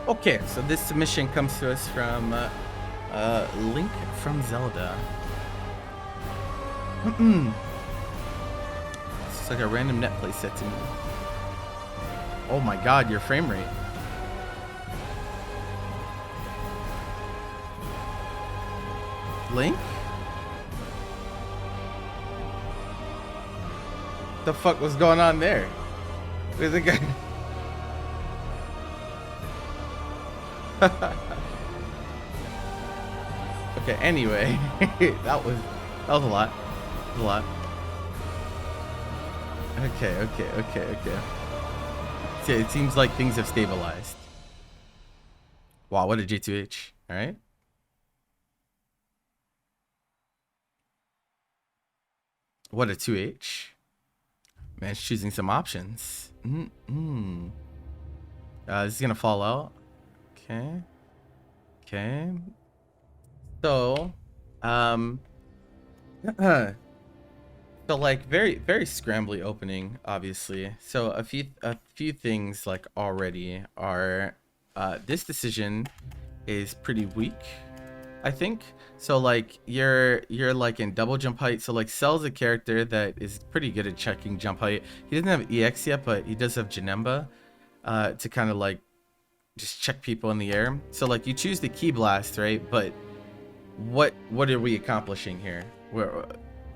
Okay, so this submission comes to us from Link from Zelda. It's like a random net play set to me. Oh my god, your frame rate. Link? The fuck was going on there? Where's the guy? Okay, anyway, that was a lot. A lot. Okay. See, it seems like things have stabilized. Wow, what a J2H. All right. What a 2H. Man's choosing some options. This is gonna fall out. Okay. So, so like very scrambly opening, obviously. So a few things like already are this decision is pretty weak, I think. So like you're like in double jump height. So like Cell's a character that is pretty good at checking jump height. He doesn't have EX yet, but he does have Janemba to kind of like just check people in the air. So like you choose the Ki Blast, right? But what are we accomplishing here?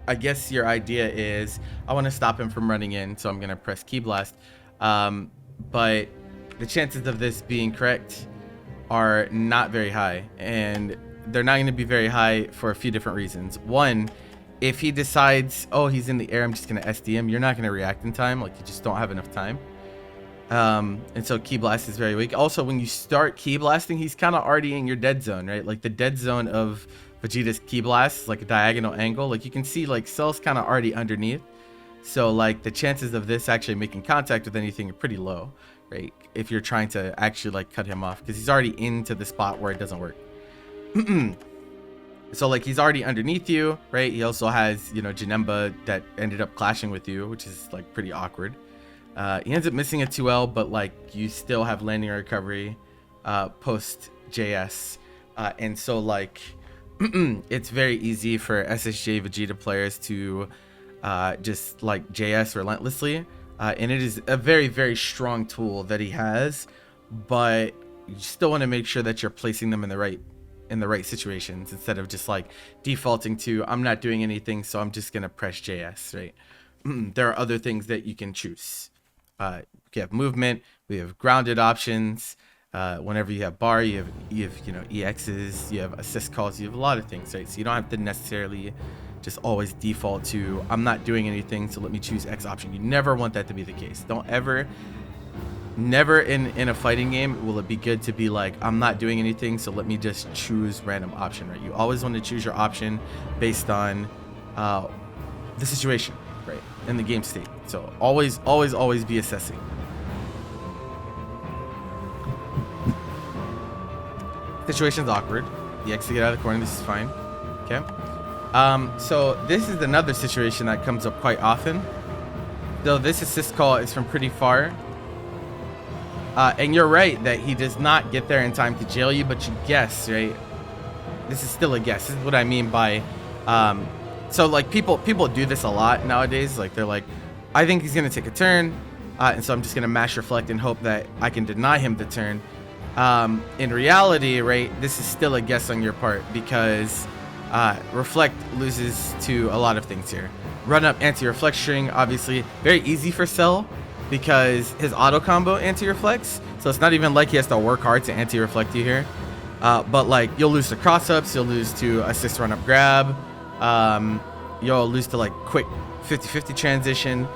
I guess your idea is I want to stop him from running in, so I'm gonna press Ki Blast. But the chances of this being correct are not very high, and they're not going to be very high for a few different reasons. One, if he decides, oh, he's in the air, I'm just going to SD him, you're not going to react in time. Like, you just don't have enough time. And so Ki Blast is very weak. Also, when you start Ki Blasting, he's kind of already in your dead zone, right? Like, the dead zone of Vegeta's Ki Blast is like a diagonal angle. Like, you can see, like, Cell's kind of already underneath. So, like, the chances of this actually making contact with anything are pretty low, right? If you're trying to actually, like, cut him off, because he's already into the spot where it doesn't work. So like he's already underneath you, right? He also has, you know, Janemba that ended up clashing with you, which is like pretty awkward. He ends up missing a 2L, but like you still have landing recovery post JS, and so like it's very easy for SSJ Vegeta players to just like JS relentlessly, and it is a very strong tool that he has, but you still want to make sure that you're placing them in the right situations instead of just like defaulting to I'm not doing anything, so I'm just gonna press JS, right? There are other things that you can choose. We have movement, we have grounded options. Whenever you have bar, you have you know, EXs, you have assist calls, you have a lot of things, right? So you don't have to necessarily just always default to I'm not doing anything, so let me choose X option. You never want that to be the case. Don't ever, never in a fighting game will it be good to be like I'm not doing anything, so let me just choose random option, right? You always want to choose your option based on the situation, right, in the game state. So always be assessing. Situation's awkward. The X to get out of the corner, this is fine. Okay. So this is another situation that comes up quite often. Though this assist call is from pretty far. And you're right that he does not get there in time to jail you, but you guess, right? This is still a guess. This is what I mean by, so like people do this a lot nowadays. Like they're like, I think he's gonna take a turn, and so I'm just gonna mash reflect and hope that I can deny him the turn. In reality, right, this is still a guess on your part because reflect loses to a lot of things here. Run up anti-reflect string, obviously very easy for Cell because his auto combo anti-reflects, so it's not even like he has to work hard to anti-reflect you here. But like you'll lose to cross-ups, you'll lose to assist run up grab, you'll lose to like quick 50-50 transition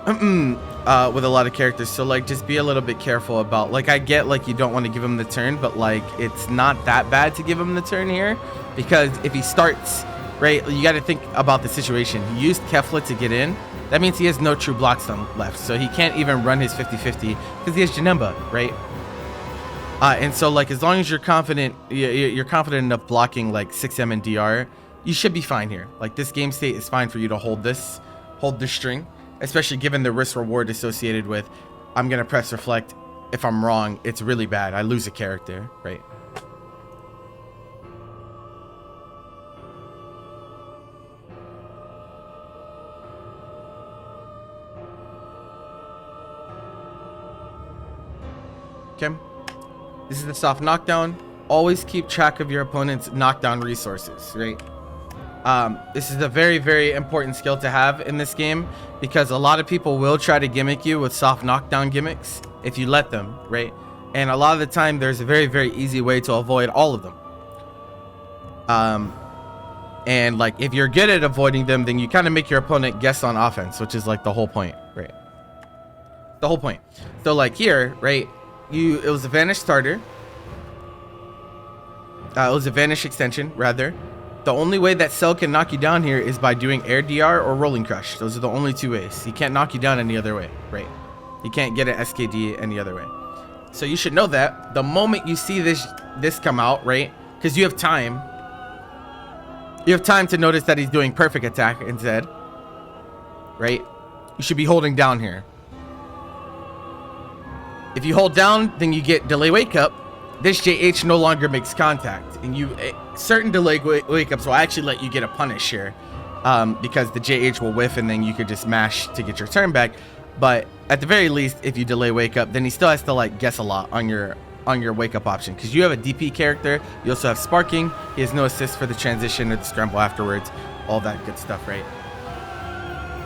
with a lot of characters. So like just be a little bit careful about, like, I get like you don't want to give him the turn, but like it's not that bad to give him the turn here, because if he starts, right, you got to think about the situation. He used Kefla to get in. That means he has no true block stun left, so he can't even run his 50-50 because he has Janemba, right? And so like as long as you're confident enough blocking like 6M and DR, you should be fine here. Like this game state is fine for you to hold this string, especially given the risk reward associated with I'm gonna press reflect if I'm wrong, it's really bad. I lose a character, right? Okay. This is the soft knockdown. Always keep track of your opponent's knockdown resources, right? This is a very, very important skill to have in this game because a lot of people will try to gimmick you with soft knockdown gimmicks if you let them, right? And a lot of the time, there's a very, very easy way to avoid all of them. And like if you're good at avoiding them, then you kind of make your opponent guess on offense, which is like the whole point, right? The whole point. So like here, right? It was a vanish starter. It was a vanish extension, rather. The only way that Cell can knock you down here is by doing air DR or rolling crush. Those are the only two ways. He can't knock you down any other way, right? He can't get an SKD any other way. So you should know that the moment you see this come out, right? Because you have time. You have time to notice that he's doing perfect attack instead, right? You should be holding down here. If you hold down, then you get delay wake up. This JH no longer makes contact, and certain delay wake ups will actually let you get a punish here, because the JH will whiff, and then you could just mash to get your turn back. But at the very least, if you delay wake up, then he still has to like guess a lot on your wake up option, because you have a DP character. You also have sparking. He has no assist for the transition or the scramble afterwards, all that good stuff, right?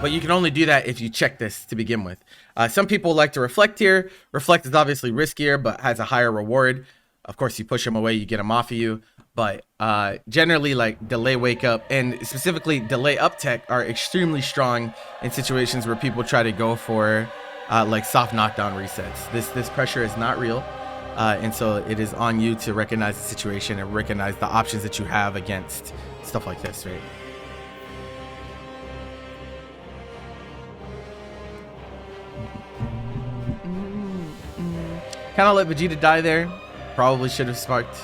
But you can only do that if you check this to begin with. Some people like to reflect here. Reflect is obviously riskier, but has a higher reward. Of course, you push him away, you get him off of you. But generally, like delay wake up and specifically delay up tech are extremely strong in situations where people try to go for like soft knockdown resets. This pressure is not real. And so it is on you to recognize the situation and recognize the options that you have against stuff like this, right? Kind of let Vegeta die there. Probably should have sparked,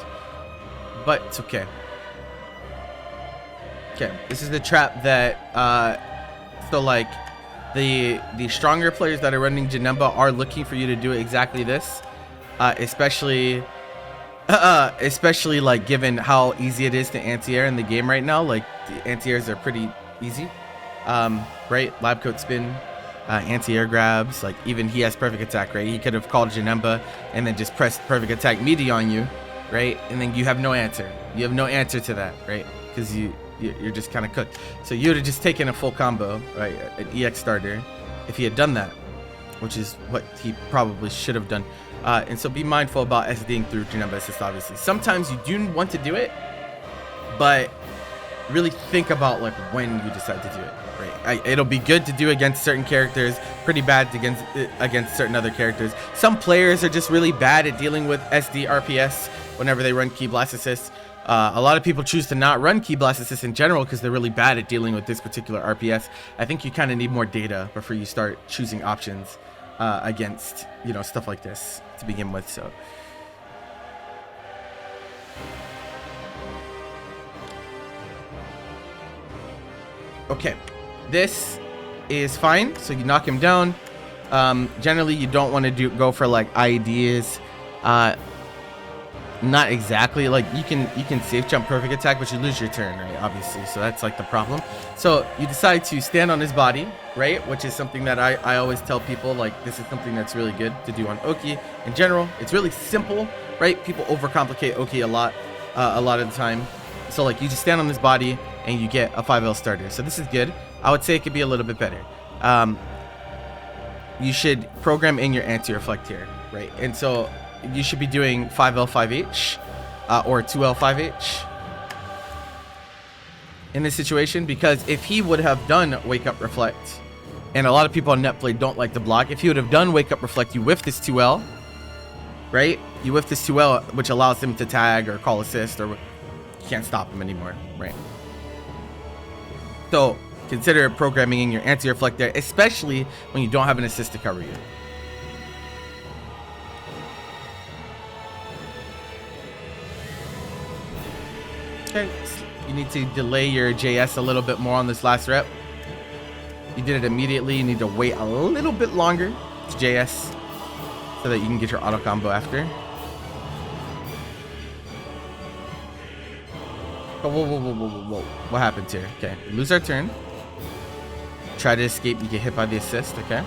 but it's okay. Okay, this is the trap that so like the stronger players that are running Janemba are looking for you to do exactly this, especially like given how easy it is to anti-air in the game right now. Like the anti-airs are pretty easy, right? Lab coat spin, anti-air grabs. Like even he has perfect attack, right? He could have called Janemba and then just pressed perfect attack meaty on you, right? And then you have no answer. You have no answer to that, right? Because you're just kind of cooked. So you would have just taken a full combo, right? An EX starter if he had done that, which is what he probably should have done. And so be mindful about SDing through Janemba assist, obviously. Sometimes you do want to do it, but really think about like when you decide to do it. Right. It'll be good to do against certain characters, pretty bad against certain other characters. Some players are just really bad at dealing with SD RPS whenever they run Ki Blast Assist. A lot of people choose to not run Ki Blast Assist in general because they're really bad at dealing with this particular RPS. I think you kind of need more data before you start choosing options against, you know, stuff like this to begin with. So. Okay. This is fine, so you knock him down. Generally you don't want to go for like IEDs. Not exactly, like you can safe jump perfect attack, but you lose your turn, right? Obviously, so that's like the problem. So you decide to stand on his body, right? Which is something that I always tell people, like this is something that's really good to do on Oki in general. It's really simple, right? People overcomplicate Oki a lot of the time. So like you just stand on his body and you get a 5L starter. So this is good. I would say it could be a little bit better. You should program in your anti-reflect here, right? And so you should be doing 5L 5H or 2L 5H in this situation, because if he would have done wake up reflect, and a lot of people on netplay don't like to block, if he would have done wake up reflect, you whiff this 2L, right? You whiff this 2L, which allows him to tag or call assist, or you can't stop him anymore, right? So consider programming in your anti-reflect there, especially when you don't have an assist to cover you. Okay, you need to delay your JS a little bit more on this last rep. You did it immediately. You need to wait a little bit longer to JS. so that you can get your auto combo after. Oh, whoa. What happens here? Okay, we lose our turn. Try to escape, you get hit by the assist, okay?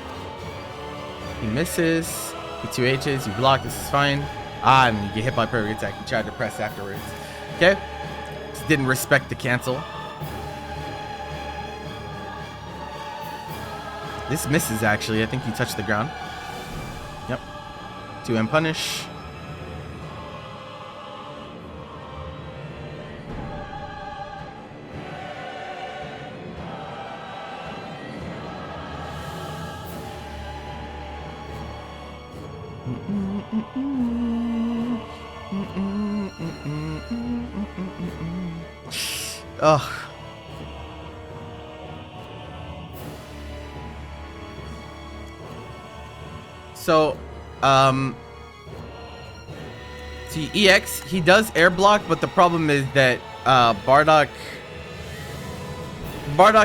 He misses. He 2Hs, you block, this is fine. And you get hit by perfect attack. You tried to press afterwards. Okay? Just didn't respect the cancel. This misses actually. I think he touched the ground. Yep. 2M punish. Ugh. So, see, EX, he does air block, but the problem is that Bardock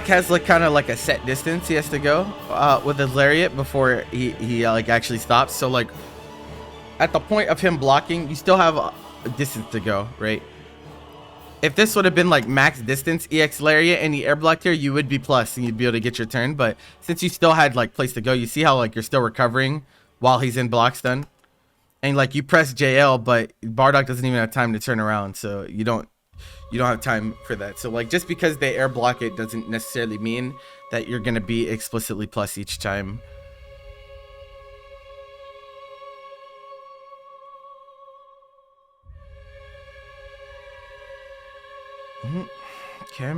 has like kind of like a set distance he has to go with his lariat before he like actually stops. So like at the point of him blocking, you still have a distance to go, right? If this would have been like max distance EX lariat and he air blocked here, you would be plus and you'd be able to get your turn. But since you still had like place to go, you see how like you're still recovering while he's in block stun, and like you press JL, but Bardock doesn't even have time to turn around, so you don't have time for that. So like just because they air block it doesn't necessarily mean that you're gonna be explicitly plus each time. Okay.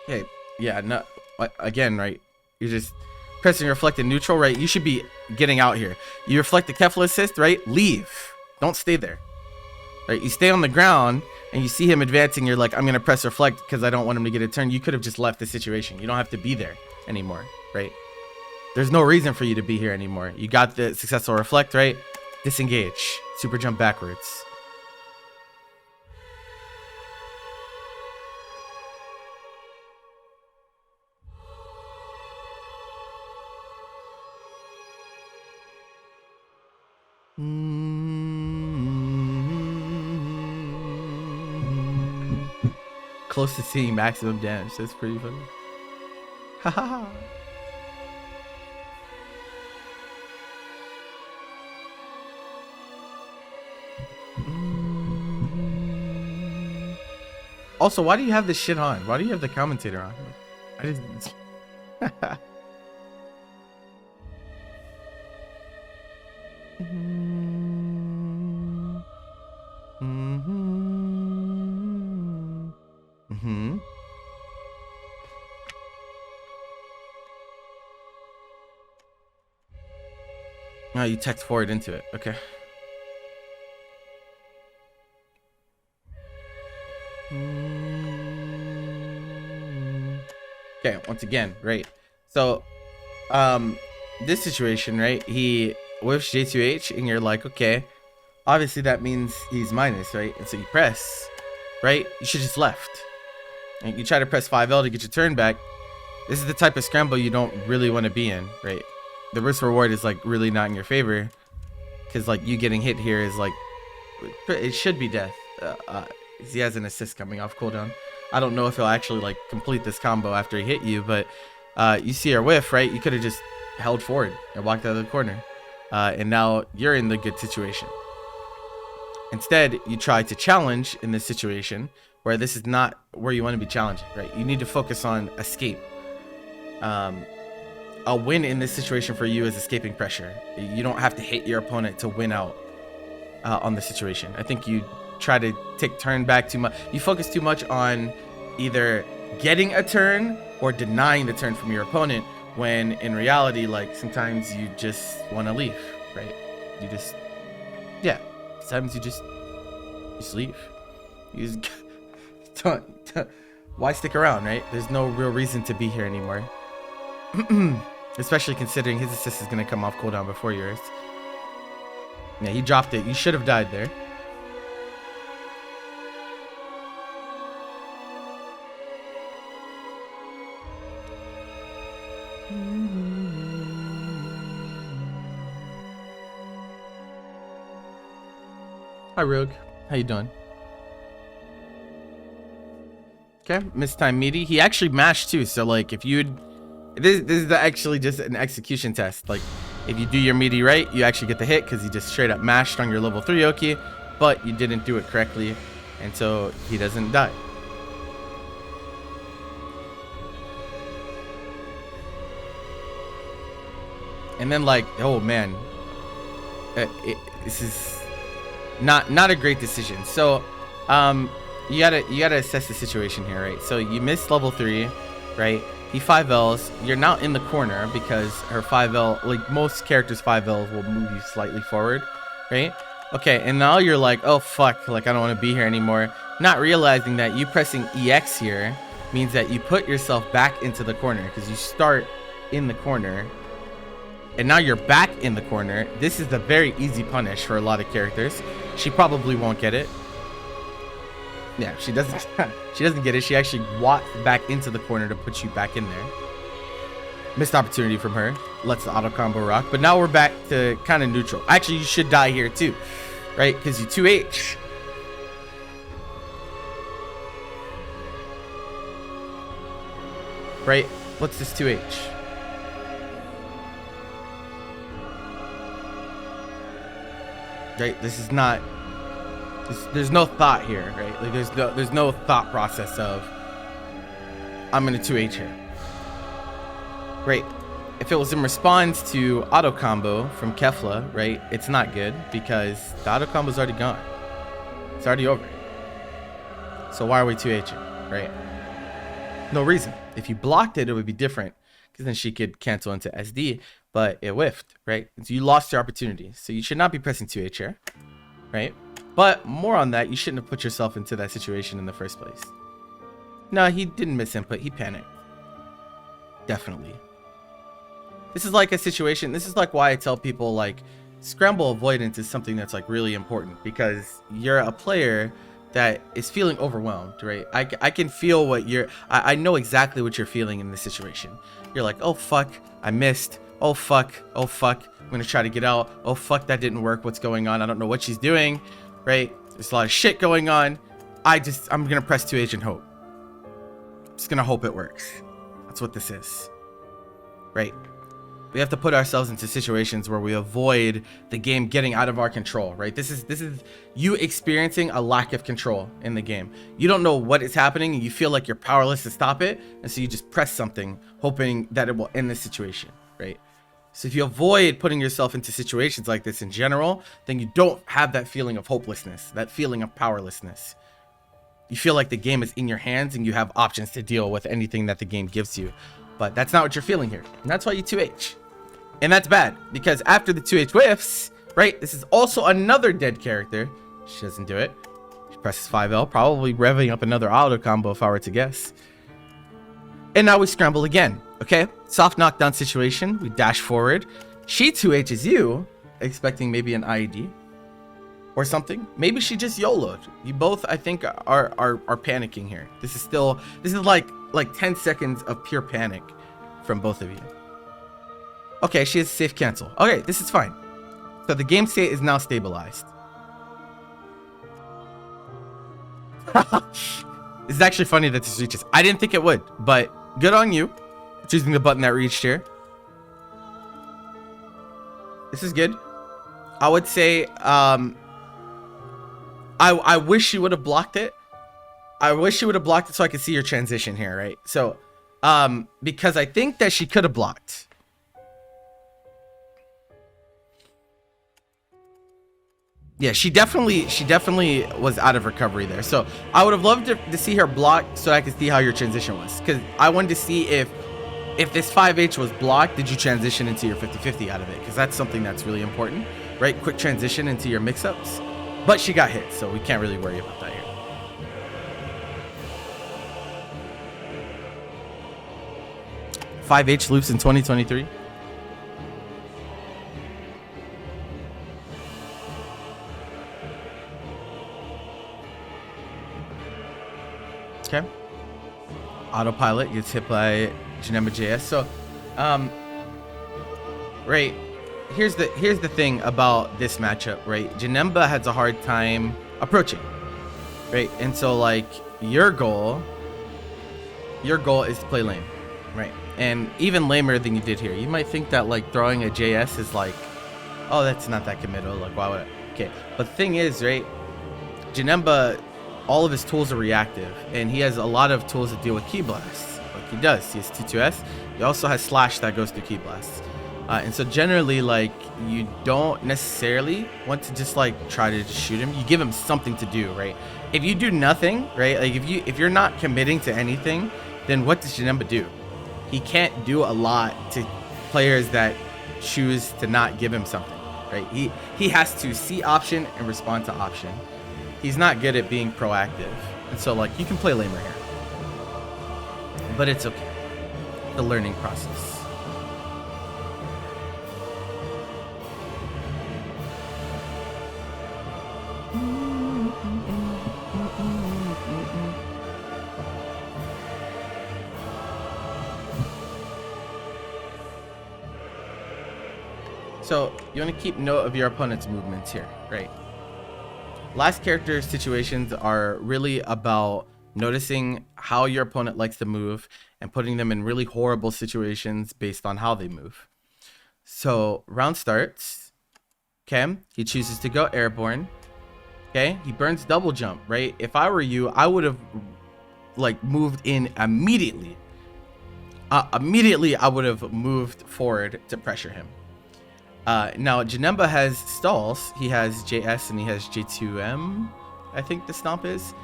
Okay. Yeah. No. Again, right? You're just pressing reflect in neutral, right? You should be getting out here. You reflect the Kefla assist, right? Leave. Don't stay there. Right? You stay on the ground and you see him advancing. You're like, I'm gonna press reflect because I don't want him to get a turn. You could have just left the situation. You don't have to be there anymore, right? There's no reason for you to be here anymore. You got the successful reflect, right? Disengage. Super jump backwards. Close to seeing maximum damage. That's pretty funny. Haha. Also, why do you have this shit on? Why do you have the commentator on? I just... Oh, you text forward into it. Okay. Okay, once again, right? So, this situation, right? He whiffs J2H, and you're like, okay, obviously that means he's minus, right? And so you press, right? You should just left. And you try to press 5L to get your turn back. This is the type of scramble you don't really want to be in, right? The risk reward is like really not in your favor, because like you getting hit here is like, it should be death. He has an assist coming off cooldown. I don't know if he'll actually like complete this combo after he hit you, but you see our whiff, right? You could have just held forward and walked out of the corner, and now you're in the good situation. Instead, you try to challenge in this situation where this is not where you want to be challenging, right? You need to focus on escape. A win in this situation for you is escaping pressure. You don't have to hit your opponent to win out on the situation. I think you try to take turn back too much. You focus too much on either getting a turn or denying the turn from your opponent, when in reality, like, sometimes you just want to leave, right? You just, yeah, sometimes you just leave. You just don't, why stick around, right? There's no real reason to be here anymore. Especially considering his assist is going to come off cooldown before yours. Yeah, he dropped it. You should have died there. Hi, Rogue. How you doing? Okay, mistime meaty. He actually mashed too, so like if you'd... This is actually just an execution test. Like, if you do your meaty right, you actually get the hit because he just straight up mashed on your level 3 Oki, but you didn't do it correctly, and so he doesn't die. And then like, oh man, this is not a great decision. So, you gotta assess the situation here, right? So you missed level 3, right? He 5Ls. You're now in the corner because her 5L, like most characters' 5Ls will move you slightly forward, right? Okay, and now you're like, oh fuck, like I don't want to be here anymore. Not realizing that you pressing EX here means that you put yourself back into the corner because you start in the corner. And now you're back in the corner. This is a very easy punish for a lot of characters. She probably won't get it. Yeah, she doesn't. She doesn't get it. She actually walked back into the corner to put you back in there. Missed opportunity from her. Lets the auto combo rock. But now we're back to kind of neutral. Actually, you should die here too, right? Because you 2H. Right? What's this 2H? Right, this is not, there's no thought here, right? Like there's no thought process of I'm gonna 2H here. Right, if it was in response to auto combo from Kefla, right, it's not good because the auto combo's already gone. It's already over. So why are we 2Hing, right? No reason. If you blocked it, it would be different because then she could cancel into SD. But it whiffed, right? So you lost your opportunity. So you should not be pressing 2H here, right? But more on that, you shouldn't have put yourself into that situation in the first place. No, he didn't miss input. He panicked. Definitely. This is like a situation. This is like why I tell people like scramble avoidance is something that's like really important because you're a player that is feeling overwhelmed, right? I can feel what you're... I know exactly what you're feeling in this situation. You're like, oh, fuck, I missed. Oh fuck, I'm gonna try to get out. Oh fuck, that didn't work. What's going on? I don't know what she's doing, right? There's a lot of shit going on. I'm gonna press 2H and hope. Just gonna hope it works. That's what this is, right? We have to put ourselves into situations where we avoid the game getting out of our control, right? This is you experiencing a lack of control in the game. You don't know what is happening and you feel like you're powerless to stop it, and so you just press something hoping that it will end the situation, right? So if you avoid putting yourself into situations like this in general, then you don't have that feeling of hopelessness, that feeling of powerlessness. You feel like the game is in your hands and you have options to deal with anything that the game gives you. But that's not what you're feeling here. And that's why you 2H. And that's bad because after the 2H whiffs, right, this is also another dead character. She doesn't do it. She presses 5L, probably revving up another auto combo if I were to guess. And now we scramble again. Okay, soft knockdown situation. We dash forward. She 2H's you, expecting maybe an IED or something. Maybe she just YOLO'd. You both, I think, are panicking here. This is like 10 seconds of pure panic from both of you. Okay, she has safe cancel. Okay, this is fine. So the game state is now stabilized. This is actually funny that this reaches. I didn't think it would, but good on you. Choosing the button that reached here. This is good. I would say I wish you would have blocked it. I wish you would have blocked it so I could see your transition here, right? So because I think that she could have blocked. Yeah, she definitely was out of recovery there. So I would have loved to see her block so I could see how your transition was, because I wanted to see if this 5H was blocked, did you transition into your 50-50 out of it? Because that's something that's really important, right? Quick transition into your mix-ups. But she got hit, so we can't really worry about that here. "5H loops in 2023. Okay. Autopilot gets hit by Janema JS. So, right. here's the thing about this matchup, right? Janemba has a hard time approaching, right? And so like your goal is to play lame, right? And even lamer than you did here. You might think that like throwing a JS is like, oh, that's not that committal. Like, why would I? Okay, but the thing is, right? Janemba, all of his tools are reactive, and he has a lot of tools to deal with key blasts. Like he does. He has T2S. He also has slash that goes through key blasts. And so generally, like, you don't necessarily want to just like try to just shoot him. You give him something to do, right? If you do nothing, right? Like if you're not committing to anything, then what does Janemba do? He can't do a lot to players that choose to not give him something, right? He has to see option and respond to option. He's not good at being proactive, and so like you can play lamer here, but it's okay. The learning process. So you want to keep note of your opponent's movements here, right? Last character situations are really about noticing how your opponent likes to move and putting them in really horrible situations based on how they move. So round starts, okay? He chooses to go airborne, okay? He burns double jump, right? If I were you, I would have like moved in immediately. Immediately, I would have moved forward to pressure him. Now Janemba has stalls. He has JS and he has J2M, I think the stomp is,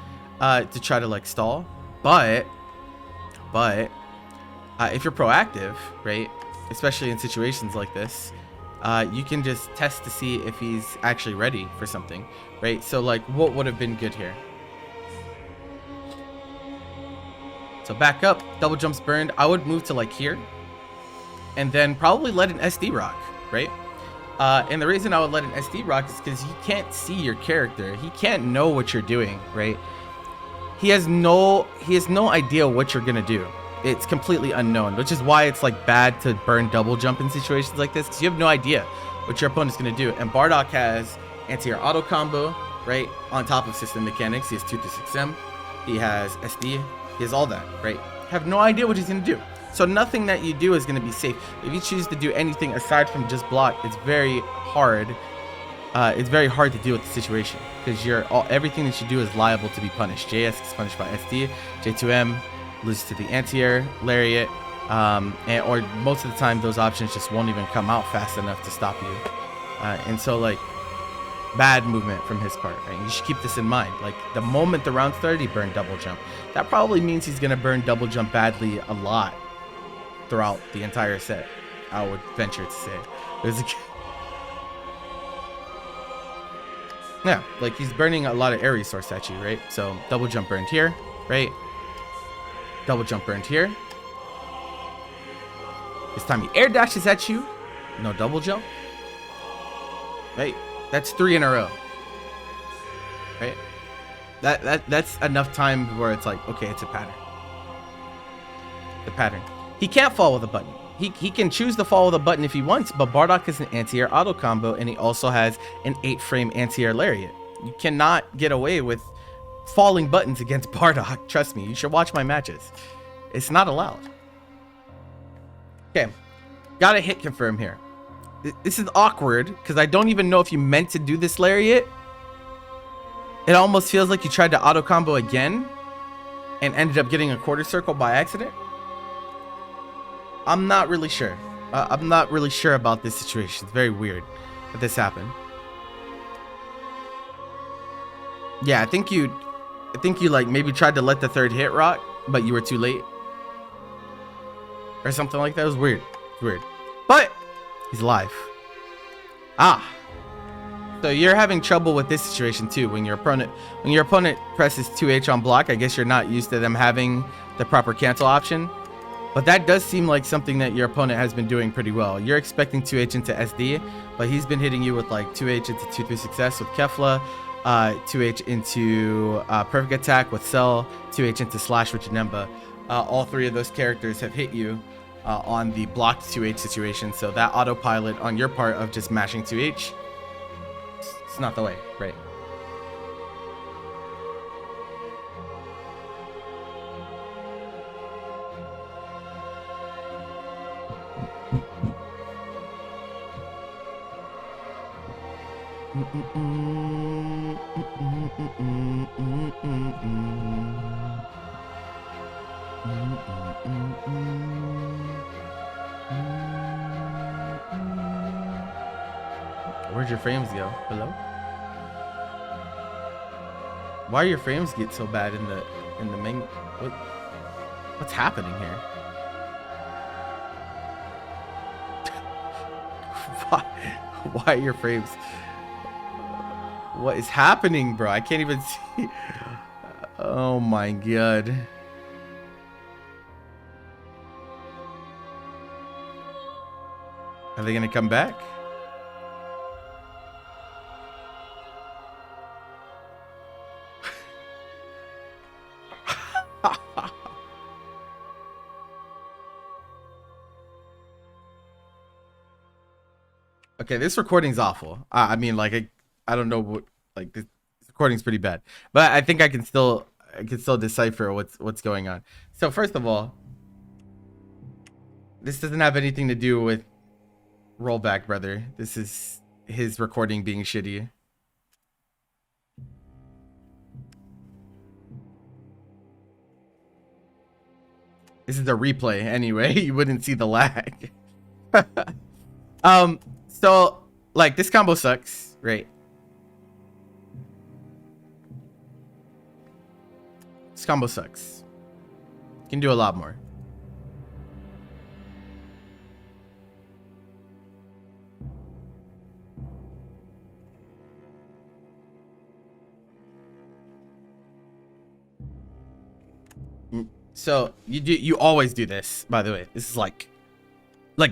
to try to like stall. But if you're proactive, right, especially in situations like this, you can just test to see if he's actually ready for something, right? So like, what would have been good here? So back up, double jumps burned. I would move to like here, and then probably let an SD rock, right? And the reason I would let an SD rock is because he can't see your character. He can't know what you're doing, right? He has no idea what you're gonna do. It's completely unknown, which is why it's like bad to burn double jump in situations like this, because you have no idea what your opponent's gonna do. And Bardock has anti-air auto combo, right, on top of system mechanics. He has 2-6M. He has SD. He has all that, right? Have no idea what he's gonna do. So nothing that you do is going to be safe. If you choose to do anything aside from just block, it's very hard. It's very hard to deal with the situation because everything that you do is liable to be punished. JS is punished by SD. J2M loses to the anti-air lariat, or most of the time those options just won't even come out fast enough to stop you. And so like bad movement from his part, right? You should keep this in mind. Like the moment the round started, he burned double jump. That probably means he's going to burn double jump badly a lot throughout the entire set, I would venture to say. Yeah, like he's burning a lot of air resource at you, right? So double jump burned here, right? Double jump burned here. This time he air dashes at you, no double jump, right? That's 3 in a row, right? That's enough time where it's like, okay, it's a pattern. The pattern. He can't fall with a button. He can choose to fall with a button if he wants, but Bardock is an anti-air auto combo, and he also has an 8-frame anti-air lariat. You cannot get away with falling buttons against Bardock. Trust me, you should watch my matches. It's not allowed. Okay, gotta hit confirm here. This is awkward, because I don't even know if you meant to do this lariat. It almost feels like you tried to auto combo again, and ended up getting a quarter circle by accident. I'm not really sure. I'm not really sure about this situation. It's very weird that this happened. Yeah, I think you like maybe tried to let the third hit rock, but you were too late. Or something like that. It was weird. It's weird. But he's alive. So you're having trouble with this situation too. When your opponent presses 2H on block, I guess you're not used to them having the proper cancel option. But that does seem like something that your opponent has been doing pretty well. You're expecting 2H into SD, but he's been hitting you with like 2H into 2-3 with Kefla, 2H into perfect attack with Cell, 2H into slash with Janemba. All three of those characters have hit you on the blocked 2H situation. So that autopilot on your part of just mashing 2H, it's not the way, right? Where'd your frames go? Hello? Why are your frames get so bad in the main? What's happening here? Why are your frames? What is happening, bro? I can't even see. Oh my god. Are they gonna come back? Okay, this recording's awful. I mean, like, I don't know what, like, this recording's pretty bad, but I think I can still decipher what's going on. So first of all, this doesn't have anything to do with rollback, brother. This is his recording being shitty. This is a replay anyway. You wouldn't see the lag. So like this combo sucks, right? This combo sucks. Can do a lot more. So you always do this, by the way. This is like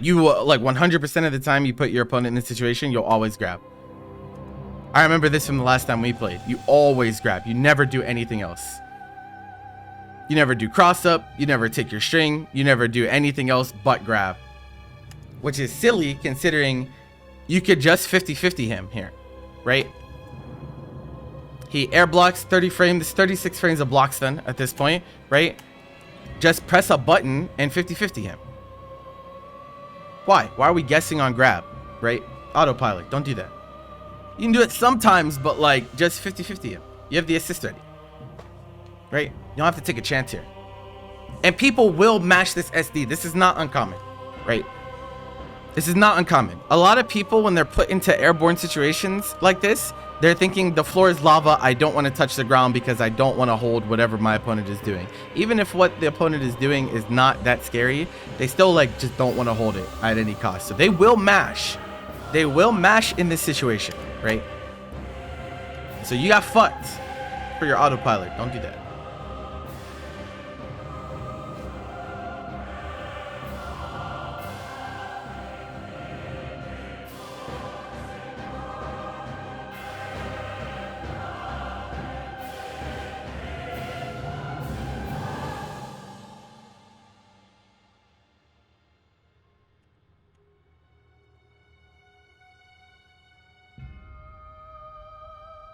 you like 100% of the time you put your opponent in this situation, you'll always grab. I remember this from the last time we played. You always grab. You never do anything else. You never do cross up. You never take your string. You never do anything else but grab, which is silly considering you could just 50-50 him here, right? He air blocks 30 frames, 36 frames of block stun at this point, right? Just press a button and 50-50 him. Why? Why are we guessing on grab, right? Autopilot, don't do that. You can do it sometimes, but like just 50-50 him. You have the assist ready, right? You don't have to take a chance here. And people will mash this SD. This is not uncommon, right? This is not uncommon. A lot of people, when they're put into airborne situations like this, they're thinking the floor is lava. I don't want to touch the ground because I don't want to hold whatever my opponent is doing. Even if what the opponent is doing is not that scary, they still like just don't want to hold it at any cost. So they will mash. They will mash in this situation, right? So you got fucked for your autopilot. Don't do that.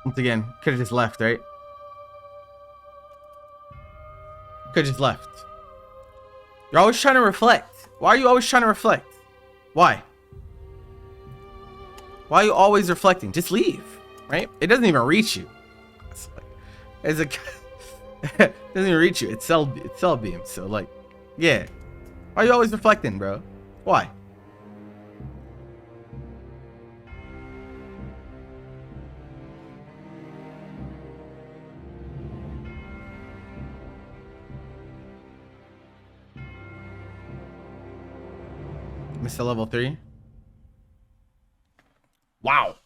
Once again, could have just left, right? Could have just left. You're always trying to reflect. Why are you always trying to reflect? Why? Why are you always reflecting? Just leave, right? It doesn't even reach you. It doesn't even reach you. It's cell beam. So like, yeah. Why are you always reflecting, bro? Why? Mr. level 3. Wow.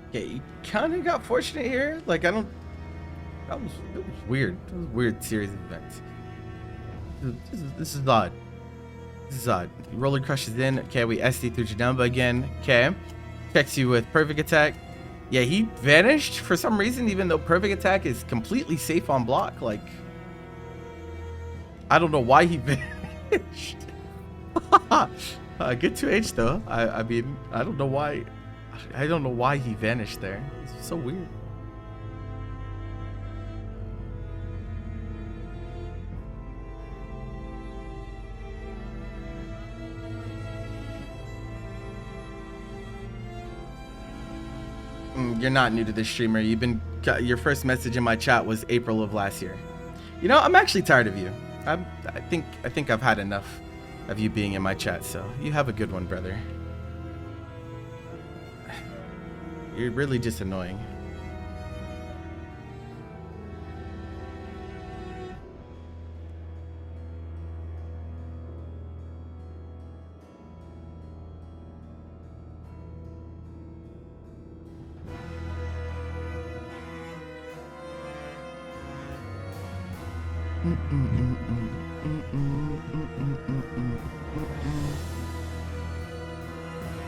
Okay, you kind of got fortunate here. Like, I don't. That was weird. That was a weird series of events. This is odd. This is Roller crushes in. Okay, we SD through Janemba again. Okay. Checks you with perfect attack. Yeah, he vanished for some reason, even though perfect attack is completely safe on block. Like, I don't know why he vanished. Good 2H though. I mean, I don't know why. I don't know why he vanished there. It's so weird. You're not new to this streamer. Your first message in my chat was April of last year. You know, I'm actually tired of you. I think I've had enough of you being in my chat, so you have a good one, brother. You're really just annoying.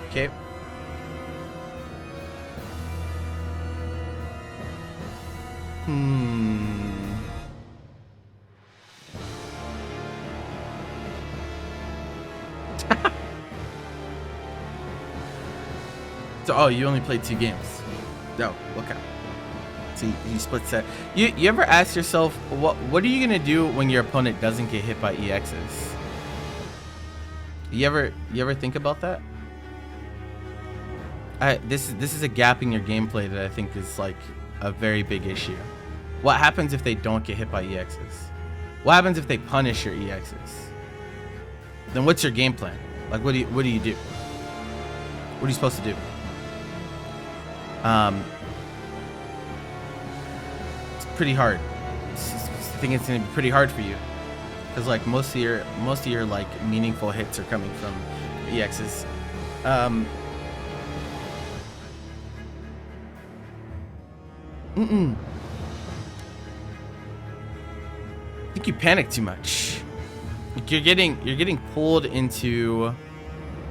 Okay. So, oh, you only played 2 games. Oh, okay. So you split set. You ever ask yourself what are you gonna do when your opponent doesn't get hit by EXs? You ever think about that? This is a gap in your gameplay that I think is like a very big issue. What happens if they don't get hit by EXs? What happens if they punish your EXs? Then what's your game plan? Like what do you do? What are you supposed to do? It's pretty hard. I think it's gonna be pretty hard for you, because like most of your like meaningful hits are coming from EXs. I think you panic too much. You're getting pulled into.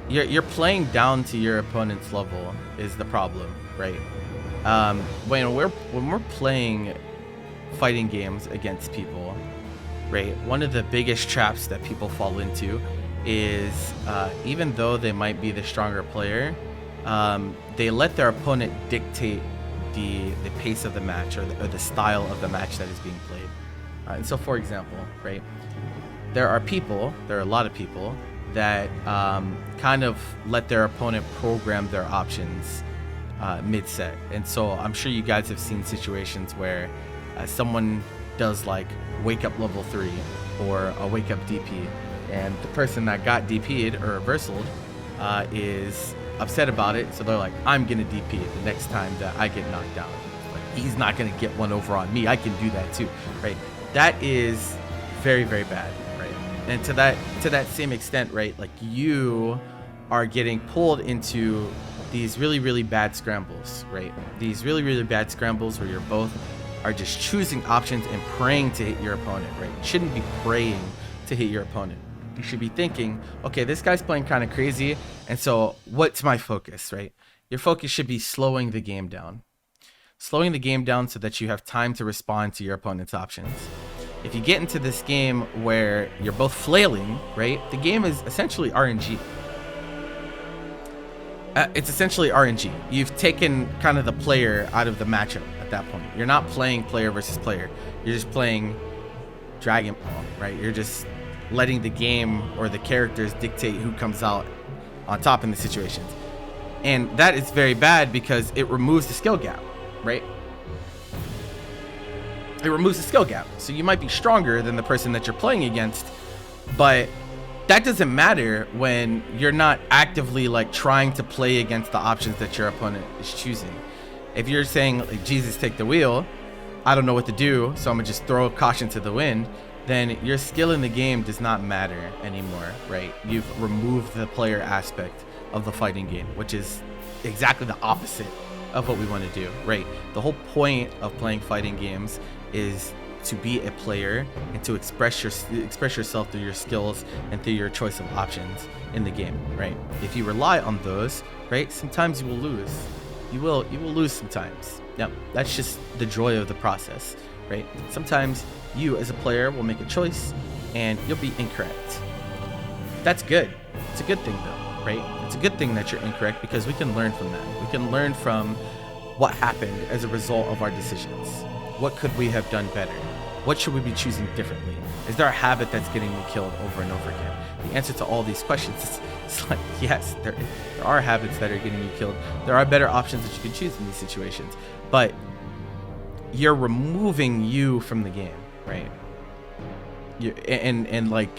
You're playing down to your opponent's level is the problem, right? When we're playing fighting games against people, right? One of the biggest traps that people fall into is even though they might be the stronger player, they let their opponent dictate the pace of the match or the style of the match that is being played. And so, for example, right, there are a lot of people that kind of let their opponent program their options mid-set. And so I'm sure you guys have seen situations where someone does like wake up level 3 or a wake up DP, and the person that got DP'd or reversaled is upset about it, so they're like, I'm gonna DP the next time that I get knocked down. Like, he's not gonna get one over on me, I can do that too, right? That is very, very bad, right? And to that same extent, right, like you are getting pulled into these really, really bad scrambles, right? These really, really bad scrambles where you're both are just choosing options and praying to hit your opponent, right? You shouldn't be praying to hit your opponent. You should be thinking, okay, this guy's playing kind of crazy, and so what's my focus, right? Your focus should be slowing the game down. Slowing the game down so that you have time to respond to your opponent's options. If you get into this game where you're both flailing, right? The game is essentially RNG. It's essentially RNG. You've taken kind of the player out of the matchup at that point. You're not playing player versus player. You're just playing Dragon Ball, right? You're just letting the game or the characters dictate who comes out on top in the situations. And that is very bad because it removes the skill gap, right? It removes the skill gap. So you might be stronger than the person that you're playing against, but that doesn't matter when you're not actively like trying to play against the options that your opponent is choosing. If you're saying like, Jesus, take the wheel, I don't know what to do, so I'm gonna just throw caution to the wind, then your skill in the game does not matter anymore, right? You've removed the player aspect of the fighting game, which is exactly the opposite of what we want to do, right? The whole point of playing fighting games is to be a player and to express yourself through your skills and through your choice of options in the game, right? If you rely on those, right, sometimes you will lose. You will lose sometimes. Yep, that's just the joy of the process, right? Sometimes you as a player will make a choice and you'll be incorrect. That's good. It's a good thing though, right? It's a good thing that you're incorrect because we can learn from that. We can learn from what happened as a result of our decisions. What could we have done better? What should we be choosing differently? Is there a habit that's getting me killed over and over again? The answer to all these questions is like, yes, there are habits that are getting you killed. There are better options that you can choose in these situations, but you're removing you from the game, right? And like,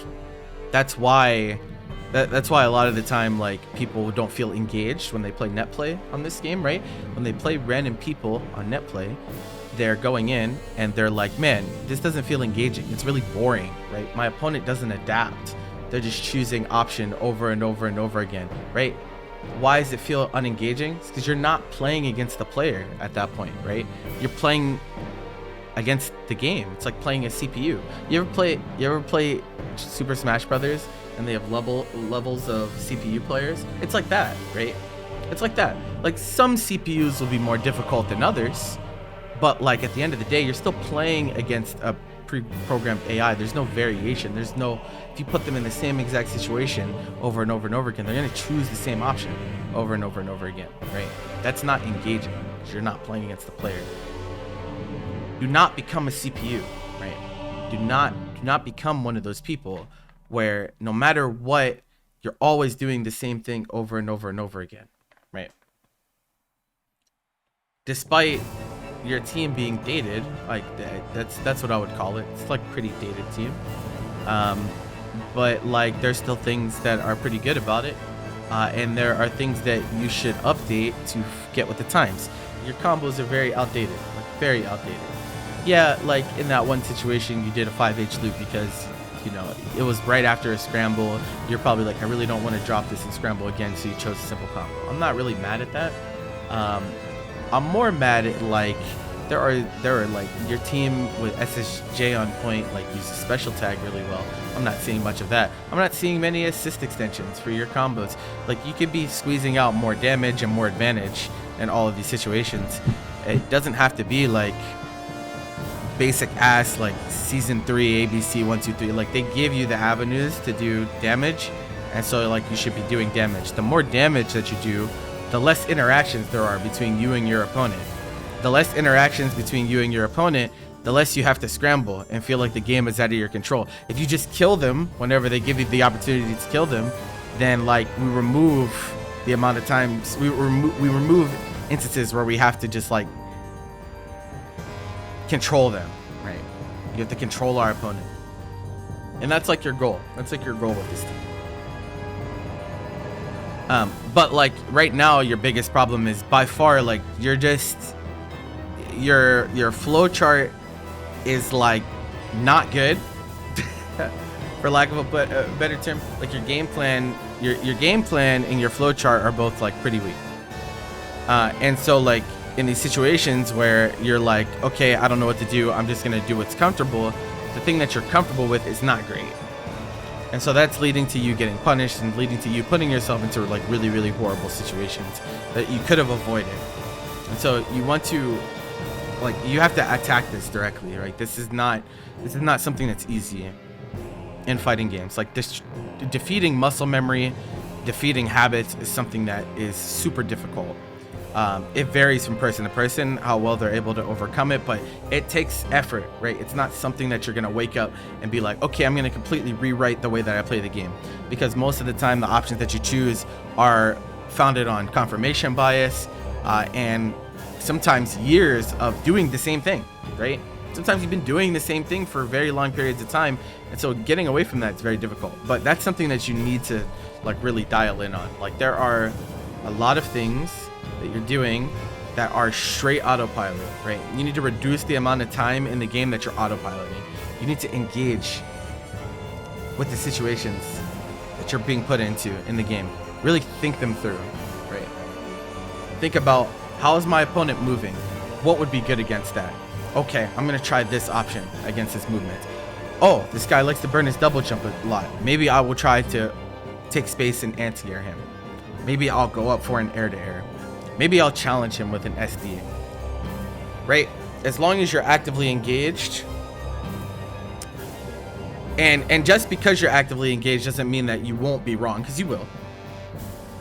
that's why a lot of the time, like, people don't feel engaged when they play net play on this game, right? When they play random people on net play, they're going in and they're like, man, this doesn't feel engaging. It's really boring, right? My opponent doesn't adapt. They're just choosing option over and over and over again, right? Why does it feel unengaging? It's because you're not playing against the player at that point, right? You're playing against the game. It's like playing a CPU. You ever play Super Smash Brothers and they have levels of CPU players? It's like that, right? It's like that. Like, some CPUs will be more difficult than others, but like at the end of the day, you're still playing against a pre-programmed AI. There's no variation. There's no, if you put them in the same exact situation over and over and over again, they're going to choose the same option over and over and over again, right? That's not engaging because you're not playing against the player. Do not become a CPU, right? Do not become one of those people where no matter what, you're always doing the same thing over and over and over again, right? Despite your team being dated, like, that's what I would call it. It's like pretty dated team, but like, there's still things that are pretty good about it, and there are things that you should update to get with the times. Your combos are very outdated, like very outdated. Yeah, like in that one situation, you did a 5H loop because, you know, it was right after a scramble. You're probably like, I really don't want to drop this and scramble again, so you chose a simple combo. I'm not really mad at that. I'm more mad at, like, there are like, your team with SSJ on point, like, uses special tag really well. I'm not seeing much of that. I'm not seeing many assist extensions for your combos. Like, you could be squeezing out more damage and more advantage in all of these situations. It doesn't have to be like basic ass like season 3 ABC 1 2 3. Like, they give you the avenues to do damage, and so like, you should be doing damage. The more damage that you do, the less interactions there are between you and your opponent. The less interactions between you and your opponent, the less you have to scramble and feel like the game is out of your control. If you just kill them whenever they give you the opportunity to kill them, then like, we remove the amount of times we remove instances where we have to just like control them, right? You have to control our opponent, and that's like your goal. That's like your goal with this team. But like, right now, your biggest problem is by far, like, you're just, your flowchart is like not good, for lack of a better term. Like, your game plan and your flowchart are both like pretty weak. And so like, in these situations where you're like, okay, I don't know what to do, I'm just gonna do what's comfortable, the thing that you're comfortable with is not great. And so that's leading to you getting punished and leading to you putting yourself into like really, really horrible situations that you could have avoided. And so you want to, like, you have to attack this directly, right? This is not something that's easy in fighting games. Like, this, defeating muscle memory, defeating habits is something that is super difficult. It varies from person to person how well they're able to overcome it, but it takes effort, right? It's not something that you're gonna wake up and be like, okay, I'm gonna completely rewrite the way that I play the game, because most of the time the options that you choose are founded on confirmation bias, and sometimes years of doing the same thing, right? Sometimes you've been doing the same thing for very long periods of time, and so getting away from that is very difficult. But that's something that you need to like really dial in on. Like, there are a lot of things that you're doing that are straight autopilot, right? You need to reduce the amount of time in the game that you're autopiloting. You need to engage with the situations that you're being put into in the game. Really think them through, right? Think about, how is my opponent moving? What would be good against that? Okay, I'm gonna try this option against this movement. Oh, this guy likes to burn his double jump a lot. Maybe I will try to take space and anti-air him. Maybe I'll go up for an air-to-air. Maybe I'll challenge him with an SD. Right? As long as you're actively engaged. And just because you're actively engaged doesn't mean that you won't be wrong, because you will.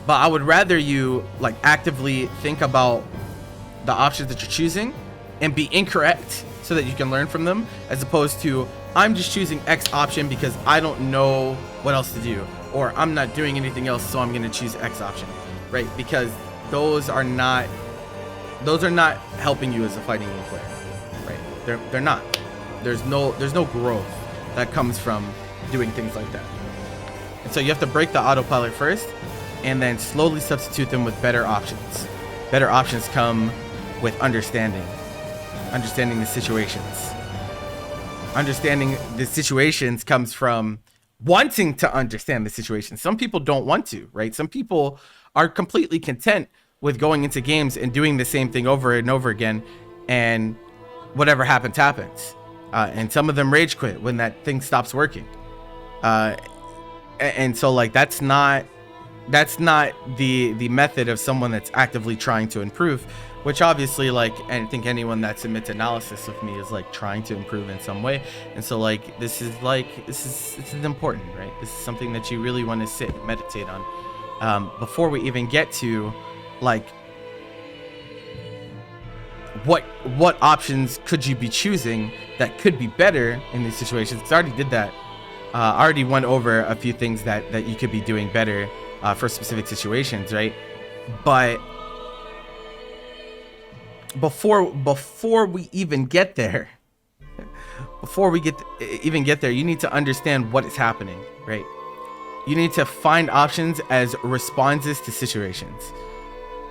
But I would rather you like actively think about the options that you're choosing and be incorrect so that you can learn from them, as opposed to I'm just choosing X option because I don't know what else to do, or I'm not doing anything else, so I'm going to choose X option, right? Because those are not helping you as a fighting game player, right? They're not. There's no growth that comes from doing things like that. And so you have to break the autopilot first and then slowly substitute them with better options. Better options come with understanding the situations. Understanding the situations comes from wanting to understand the situation. Some people don't want to, right? Some people are completely content with going into games and doing the same thing over and over again, and whatever happens. And some of them rage quit when that thing stops working. And so like that's not the method of someone that's actively trying to improve, which obviously, like, I think anyone that submits analysis with me is like trying to improve in some way. And so like this is important, right? This is something that you really want to sit and meditate on before we even get to like what options could you be choosing that could be better in these situations. Because I already did that. I already went over a few things that you could be doing better for specific situations, right? But before we even get there, you need to understand what is happening, right? You need to find options as responses to situations.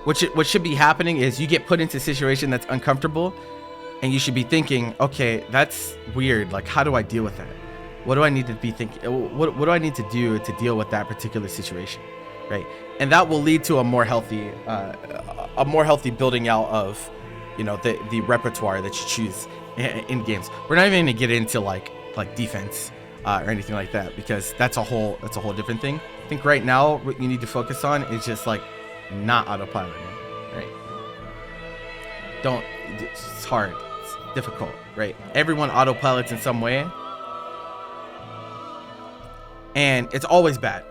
What should be happening is you get put into a situation that's uncomfortable, and you should be thinking, okay, that's weird. Like, how do I deal with that? What do I need to be thinking? What do I need to do to deal with that particular situation, right? And that will lead to a more healthy building out of, you know, the repertoire that you choose in games. We're not even gonna get into like defense or anything like that, because that's a whole different thing. I think right now what you need to focus on is just like not autopiloting, right? It's hard, it's difficult, right? Everyone autopilots in some way, and it's always bad,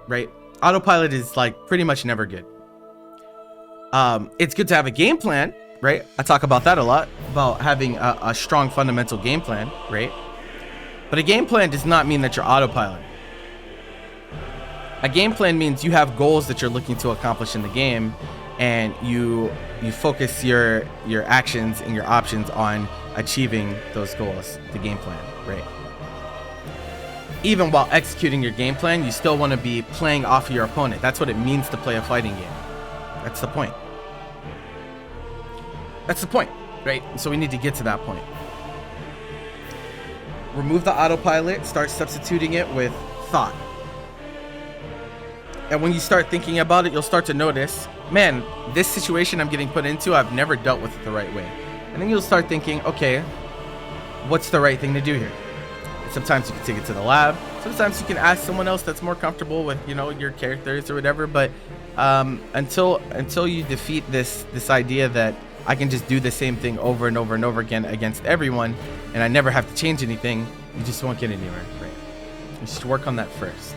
right? Autopilot is like pretty much never good. It's good to have a game plan, right? I talk about that a lot, about having a strong fundamental game plan, right? But a game plan does not mean that you're autopiloting. A game plan means you have goals that you're looking to accomplish in the game, and you focus your actions and your options on achieving those goals, the game plan, right? Even while executing your game plan, you still want to be playing off of your opponent. That's what it means to play a fighting game. That's the point. That's the point, right? So we need to get to that point. Remove the autopilot, start substituting it with thought. And when you start thinking about it, you'll start to notice, man, this situation I'm getting put into, I've never dealt with it the right way. And then you'll start thinking, okay, what's the right thing to do here? And sometimes you can take it to the lab. Sometimes you can ask someone else that's more comfortable with, you know, your characters or whatever. But until you defeat this idea that I can just do the same thing over and over and over again against everyone, and I never have to change anything, you just won't get anywhere, right? You just work on that first.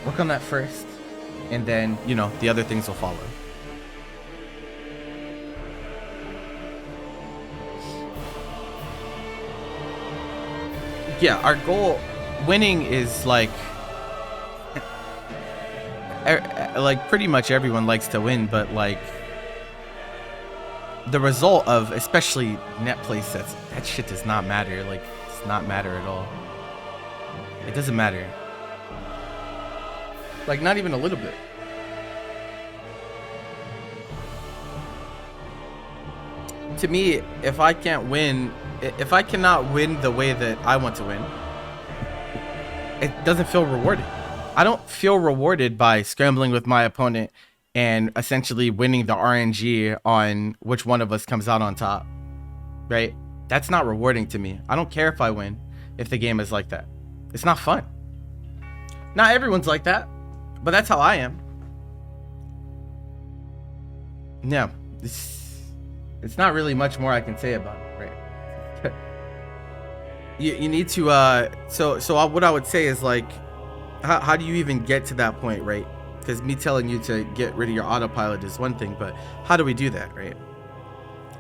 Work on that first, and then, you know, the other things will follow. Yeah, our goal, winning is like pretty much everyone likes to win, but like the result of especially net play sets, that shit does not matter. Like, it does not matter at all. It doesn't matter. Like, not even a little bit. To me, if I cannot win the way that I want to win, it doesn't feel rewarding. I don't feel rewarded by scrambling with my opponent and essentially winning the RNG on which one of us comes out on top, right? That's not rewarding to me. I don't care if I win if the game is like that. It's not fun. Not everyone's like that, but that's how I am. Yeah, it's not really much more I can say about it, right? you need to what I would say is like, how do you even get to that point, right? Because me telling you to get rid of your autopilot is one thing, but how do we do that, right?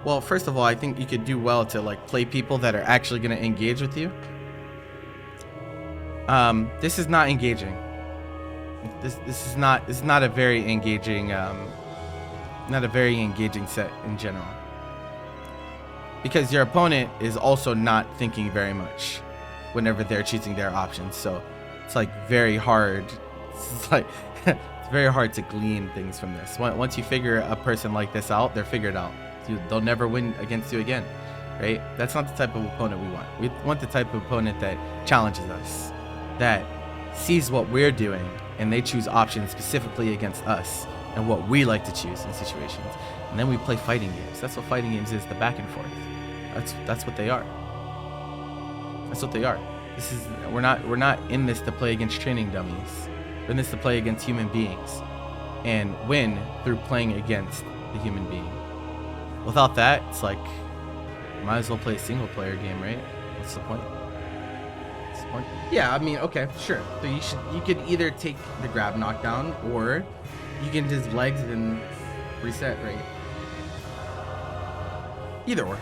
Well, first of all, I think you could do well to like play people that are actually going to engage with you. This is not engaging. This is not a very engaging not a very engaging set in general, because your opponent is also not thinking very much whenever they're choosing their options. So it's like very hard. It's like it's very hard to glean things from this. Once you figure a person like this out, they're figured out. They'll never win against you again, right? That's not the type of opponent we want. We want the type of opponent that challenges us, that sees what we're doing, and they choose options specifically against us and what we like to choose in situations. And then we play fighting games. That's what fighting games is, the back and forth. That's what they are. That's what they are. This is we're not in this to play against training dummies. We're in this to play against human beings and win through playing against the human being. Without that, it's like, might as well play a single player game, right? What's the point? What's the point? Yeah, I mean, okay, sure. So you could either take the grab knockdown, or you can just legs and reset, right? Either or.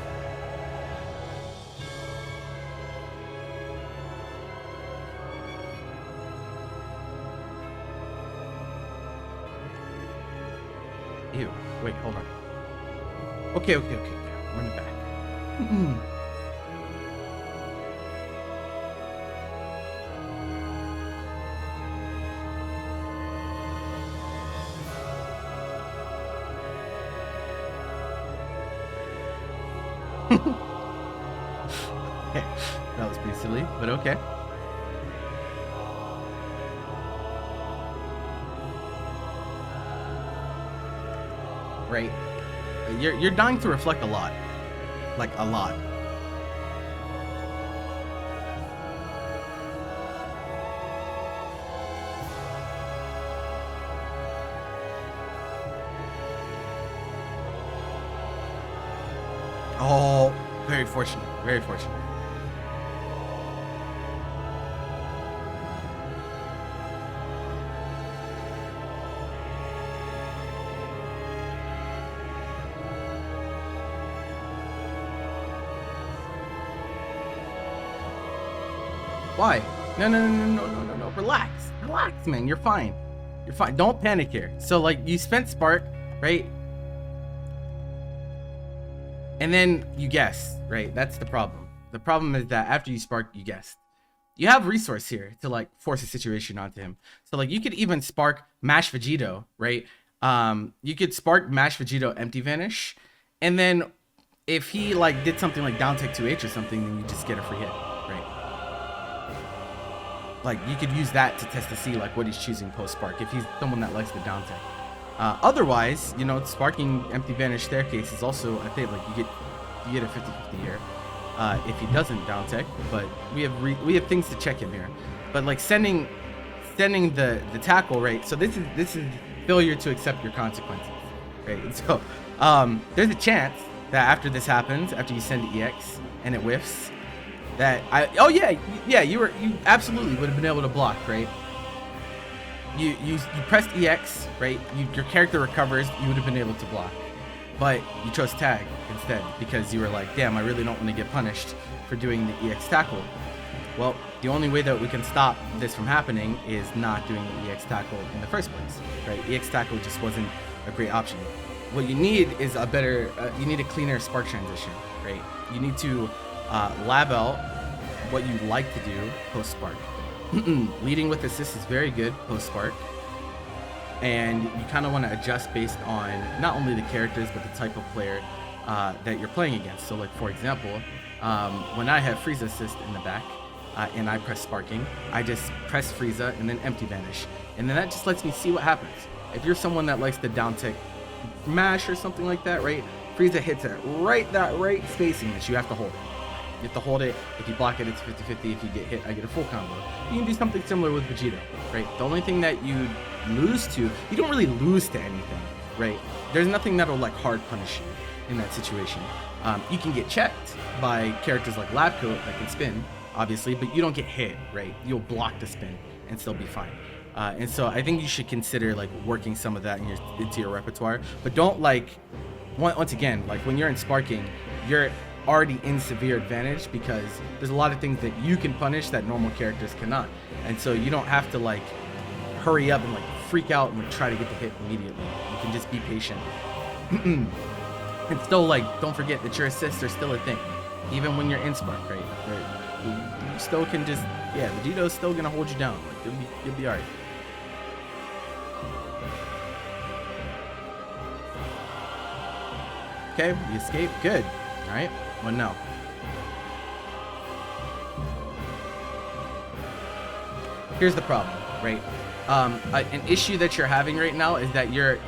Ew. Wait, hold on. Okay. Run it back. Okay, that was pretty silly, but okay. Right. You're dying to reflect a lot. Like a lot. Oh, very fortunate. Very fortunate. Why? No. Relax, man. You're fine. You're fine. Don't panic here. So, like, you spent Spark, right? And then you guessed, right? That's the problem. The problem is that after you Spark, you guessed. You have resource here to, like, force a situation onto him. So, like, you could even Spark Mash Vegito, right? You could Spark Mash Vegito Empty Vanish. And then if he, like, did something like down tech 2H or something, then you just get a free hit, right? Like, you could use that to test to see like what he's choosing post Spark if he's someone that likes the down tech. Otherwise, you know, sparking Empty Vanish Staircase is also, I think, like you get a 50-50 here if he doesn't down tech. But we have things to check him here. But like sending the tackle, right? So this is failure to accept your consequences, right? So there's a chance that after this happens, after you send the EX and it whiffs, that you absolutely would have been able to block, right? You pressed EX, right? Your character recovers, you would have been able to block, but you chose tag instead because you were like, damn, I really don't want to get punished for doing the EX tackle. Well, the only way that we can stop this from happening is not doing the EX tackle in the first place, right? EX tackle just wasn't a great option. What you need is you need a cleaner spark transition, right? You need to lab out what you like to do post spark. Leading with assist is very good post spark, and you kind of want to adjust based on not only the characters but the type of player that you're playing against. So like, for example, when I have Frieza assist in the back and I press sparking, I just press Frieza and then empty vanish, and then that just lets me see what happens. If you're someone that likes to down tick mash or something like that, right? Frieza hits it that right spacing that you have to hold. You have to hold it. If you block it, it's 50-50. If you get hit, I get a full combo. You can do something similar with Vegeta, right? The only thing that you lose to, you don't really lose to anything, right? There's nothing that'll like hard punish you in that situation. You can get checked by characters like Lab Coat that can spin, obviously, but you don't get hit, right? You'll block the spin and still be fine. And so I think you should consider like working some of that into your repertoire, but don't like, once again, like when you're in sparking, you're already in severe advantage because there's a lot of things that you can punish that normal characters cannot. And so you don't have to like hurry up and like freak out and like try to get the hit immediately. You can just be patient. And still, like, don't forget that your assists are still a thing, even when you're in spark, right? You still can just, yeah, Vegeto's still gonna hold you down. Like, you'll be alright. Okay, you escape, good. All right, what now? Here's the problem, right? An issue that you're having right now is that you're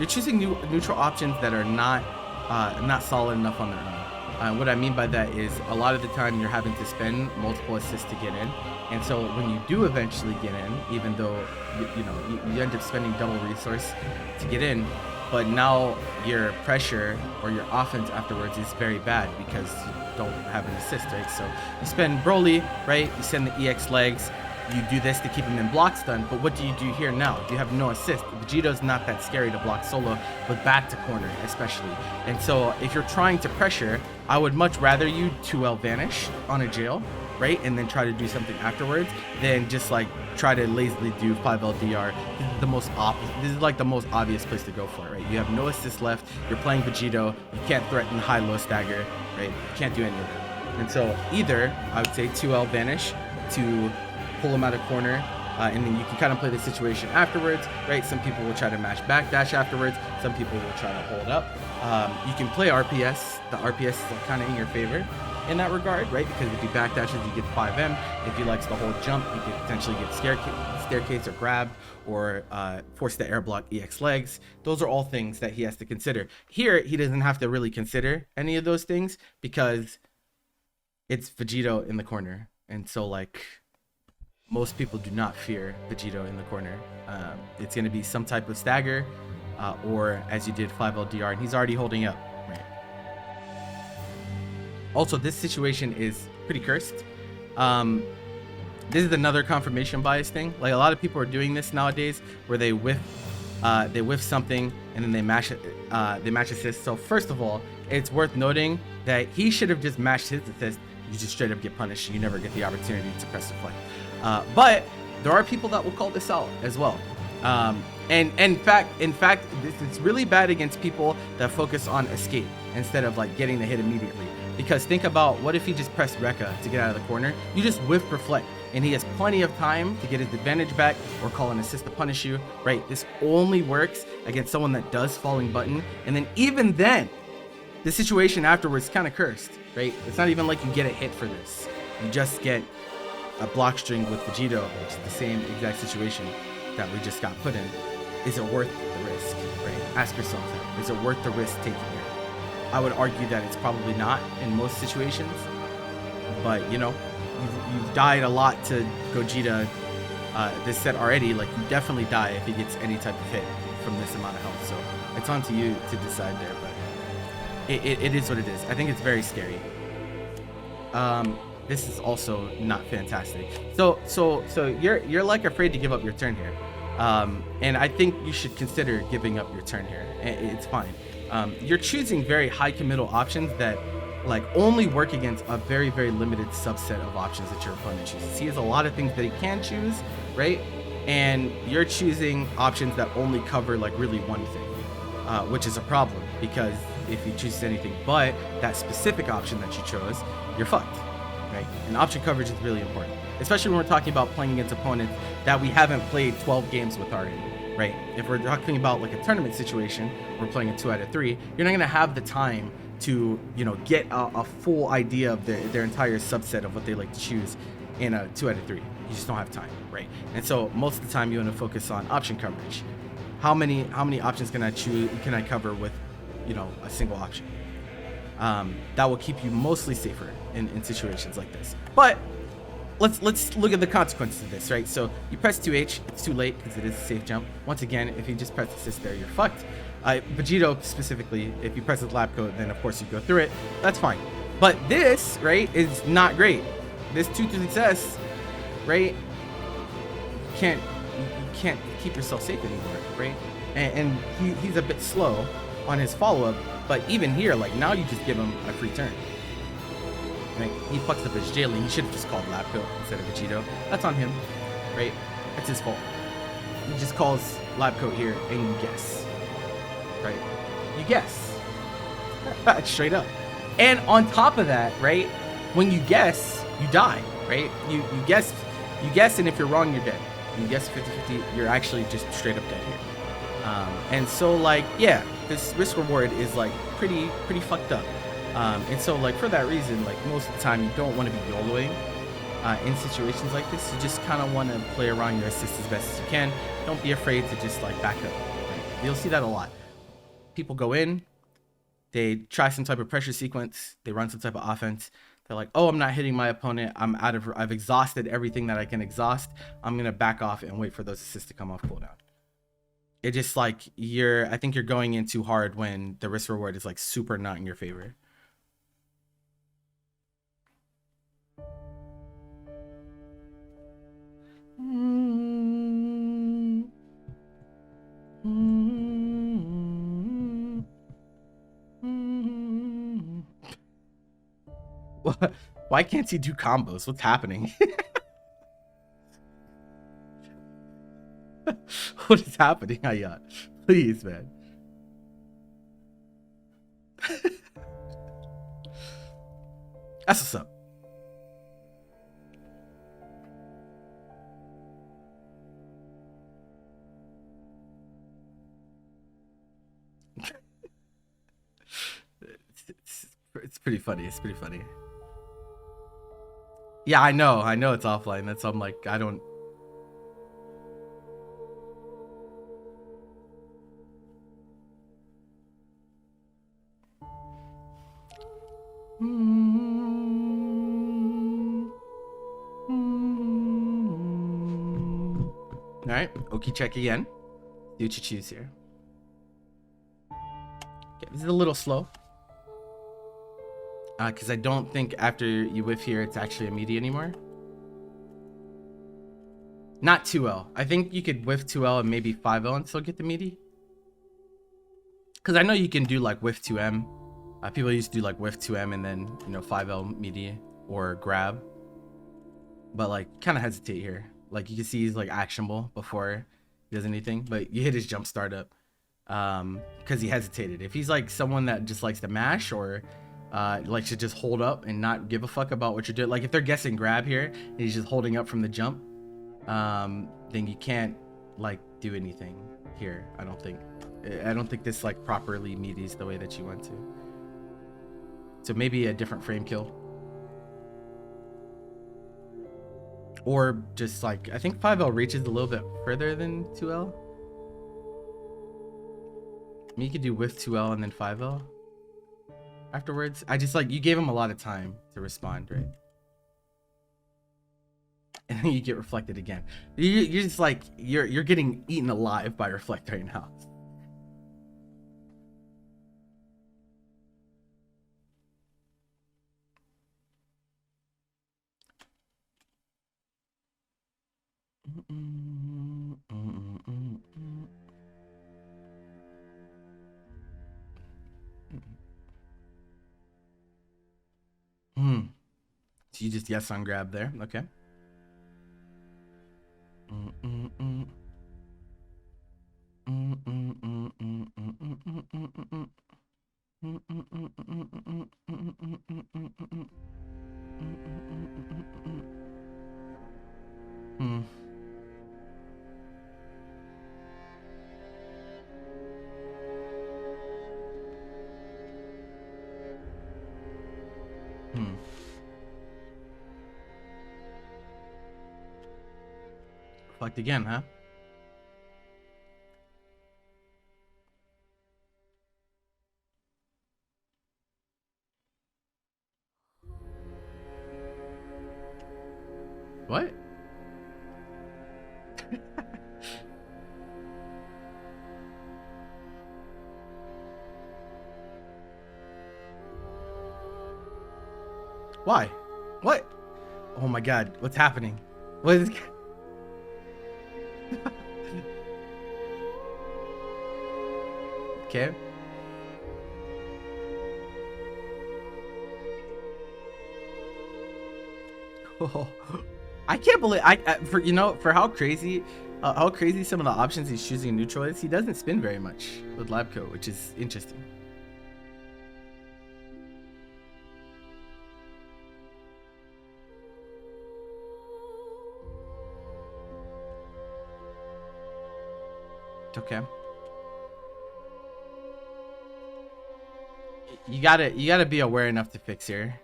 choosing neutral options that are not solid enough on their own. What I mean by that is a lot of the time you're having to spend multiple assists to get in, and so when you do eventually get in, even though you end up spending double resource to get in, but now your pressure or your offense afterwards is very bad because you don't have an assist, right? So you spend Broly, right? You send the EX legs. You do this to keep him in block stun, but what do you do here now? You have no assist. Vegeto's not that scary to block solo, but back to corner especially. And so if you're trying to pressure, I would much rather you 2L vanish on a jail, right? And then try to do something afterwards than just like try to lazily do 5L DR. This is like the most obvious place to go for it, right? You have no assist left. You're playing Vegito. You can't threaten high-low stagger, right? You can't do any of that. And so either I would say 2L vanish to pull him out of corner, and then you can kind of play the situation afterwards, right? Some people will try to mash backdash afterwards. Some people will try to hold up. You can play RPS. The RPS is kind of in your favor in that regard, right? Because if you backdashes, you get 5M. If he likes the whole jump, you could potentially get staircase or grab, or force the air block EX legs. Those are all things that he has to consider. Here, he doesn't have to really consider any of those things because it's Vegito in the corner. And so like, most people do not fear Vegito in the corner. It's going to be some type of stagger, or as you did 5L DR, and he's already holding up. Right. Also, this situation is pretty cursed. This is another confirmation bias thing. Like a lot of people are doing this nowadays, where they whiff something and then they mash assist. So first of all, it's worth noting that he should have just mashed his assist. You just straight up get punished. You never get the opportunity to press the flank. But there are people that will call this out as well. And in fact, it's really bad against people that focus on escape instead of like getting the hit immediately. Because think about, what if he just pressed Rekka to get out of the corner? You just whiff reflect, and he has plenty of time to get his advantage back or call an assist to punish you, right? This only works against someone that does falling button. And then even then, the situation afterwards is kind of cursed, right? It's not even like you get a hit for this. You just get a block string with Vegito, which is the same exact situation that we just got put in. Is it worth the risk, right? Ask yourself that. Is it worth the risk taking here? I would argue that it's probably not in most situations, but you've died a lot to Gogeta this set already. Like, you definitely die if he gets any type of hit from this amount of health. So it's on to you to decide there, but it is what it is. I think it's very scary. This is also not fantastic. So you're like afraid to give up your turn here, and I think you should consider giving up your turn here. It's fine. You're choosing very high committal options that like only work against a very, very limited subset of options that your opponent chooses. He has a lot of things that he can choose, right? And you're choosing options that only cover like really one thing, which is a problem, because if he chooses anything but that specific option that you chose, you're fucked. Right? And option coverage is really important, especially when we're talking about playing against opponents that we haven't played 12 games with already, right? If we're talking about like a tournament situation, we're playing a 2 out of 3, you're not going to have the time to, get a full idea of their entire subset of what they like to choose in a 2 out of 3. You just don't have time, right? And so most of the time you want to focus on option coverage. How many options can I cover with, you know, a single option? That will keep you mostly safer in situations like this. But let's look at the consequences of this, right? So you press 2H, it's too late because it is a safe jump. Once again, if you just press assist there, you're fucked. Vegito specifically, if you press the lab code, then of course you go through it. That's fine. But this, right, is not great. This 2 to success, right? You can't keep yourself safe anymore, right? And he's a bit slow on his follow-up, but even here, like, now you just give him a free turn. Right? He fucks up his jailing. He should have just called lab code instead of Vegito. That's on him, right? That's his fault. He just calls lab code here and you guess, right? You guess. Straight up. And on top of that, right, when you guess, you die, right? You guess, and if you're wrong, you're dead. You guess 50-50, you're actually just straight up dead here. And so, like, yeah, this risk reward is like pretty fucked up. And so, like, for that reason, like, most of the time you don't want to be YOLOing in situations like this. You just kind of want to play around your assist as best as you can. Don't be afraid to just like back up. Right? You'll see that a lot. People go in, they try some type of pressure sequence, they run some type of offense. They're like, oh, I'm not hitting my opponent. I've exhausted everything that I can exhaust. I'm gonna back off and wait for those assists to come off cooldown. It just like I think you're going in too hard when the risk reward is like super not in your favor. Why can't he do combos? What's happening? What is happening, Hayat? Please, man. That's what's up. It's pretty funny. It's pretty funny. Yeah, I know it's offline. That's I'm like, I don't. All right, Oki check again. See what you choose here. Okay, this is a little slow. Because I don't think after you whiff here, it's actually a meaty anymore. Not 2L. I think you could whiff 2L and maybe 5L and still get the meaty. Because I know you can do like whiff 2M. People used to do like whiff 2M and then, you know, 5L meaty or grab. But like, kind of hesitate here. Like you can see he's like actionable before he does anything. But you hit his jump start up because he hesitated. If he's like someone that just likes to mash or like to just hold up and not give a fuck about what you're doing. Like if they're guessing grab here and he's just holding up from the jump, then you can't like do anything here. I don't think this like properly meaties the way that you want to. So maybe a different frame kill. Or just like, I think 5L reaches a little bit further than 2L. I mean, you could do with 2L and then 5L. Afterwards, I just like, you gave him a lot of time to respond, right? And then you get reflected again. You're just like, you're getting eaten alive by reflect right now. So you just yes on grab there, okay. Fucked again, huh? What? Why? What? Oh my god, what's happening? What is... Okay. Oh, I can't believe for for how crazy some of the options he's choosing in neutral is, he doesn't spin very much with lab coat, which is interesting. Okay. You gotta be aware enough to fix here.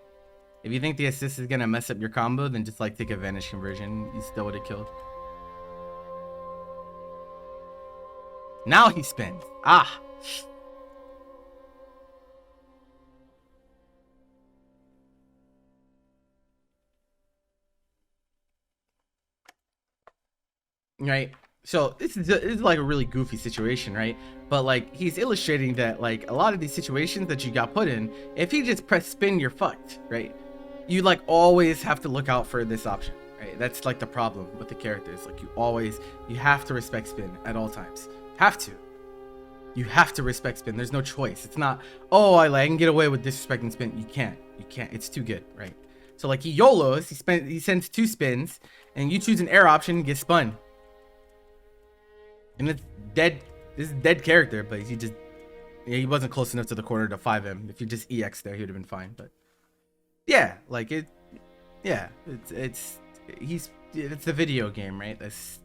If you think the assist is gonna mess up your combo, then just like take a vanish conversion. You still would have killed. Now he spins. Ah. Right. So this is like a really goofy situation, right? But like he's illustrating that like a lot of these situations that you got put in, if he just press spin, you're fucked, right? You like always have to look out for this option, right? That's like the problem with the characters. Like you have to respect spin at all times. You have to respect spin. There's no choice. It's not, oh, I can get away with disrespecting spin. You can't. It's too good, right? So like he YOLOs, he sends 2 spins, and you choose an air option and get spun. And it's dead. This is dead character, but he wasn't close enough to the corner to 5M. If you just EX there, he would have been fine. But yeah, like it's the video game, right? That's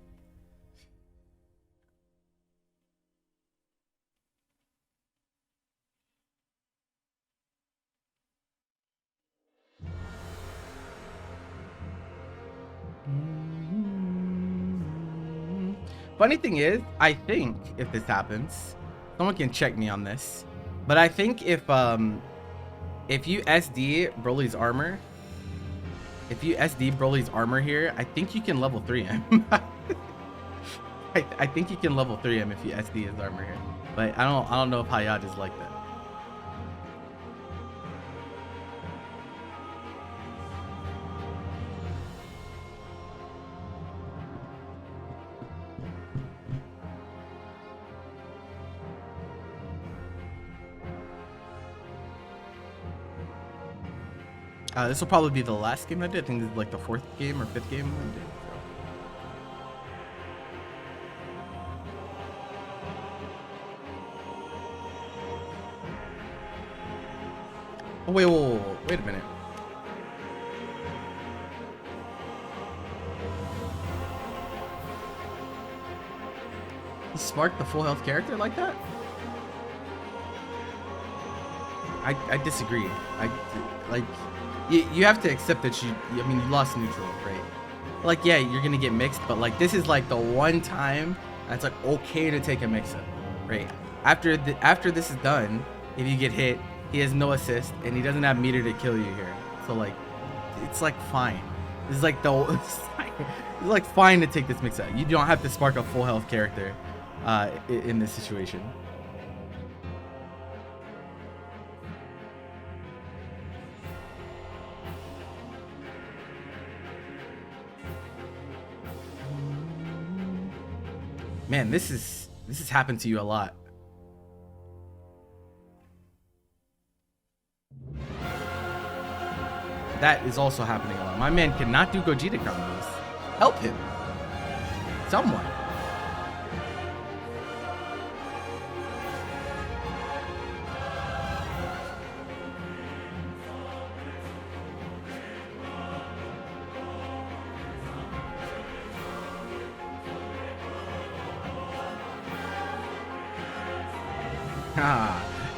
funny thing is, I think if this happens, someone can check me on this, but I think if you SD Broly's armor, here, I think you can level 3 him. I think you can level 3 him if you SD his armor here, but I don't know if Hayat is like that. This will probably be the last game I did. I think this is like the 4th game or 5th game I did. Oh, wait a minute. He sparked the full health character like that? I disagree. You have to accept that you lost neutral, right? Like, yeah, you're gonna get mixed, but like this is like the one time that's like okay to take a mix-up, right? After this is done, if you get hit, he has no assist and he doesn't have meter to kill you here. So like, it's like fine. It's like it's like fine to take this mix-up. You don't have to spark a full health character in this situation. Man, this has happened to you a lot. That is also happening a lot. My man cannot do Gogeta combos. Help him. Someone.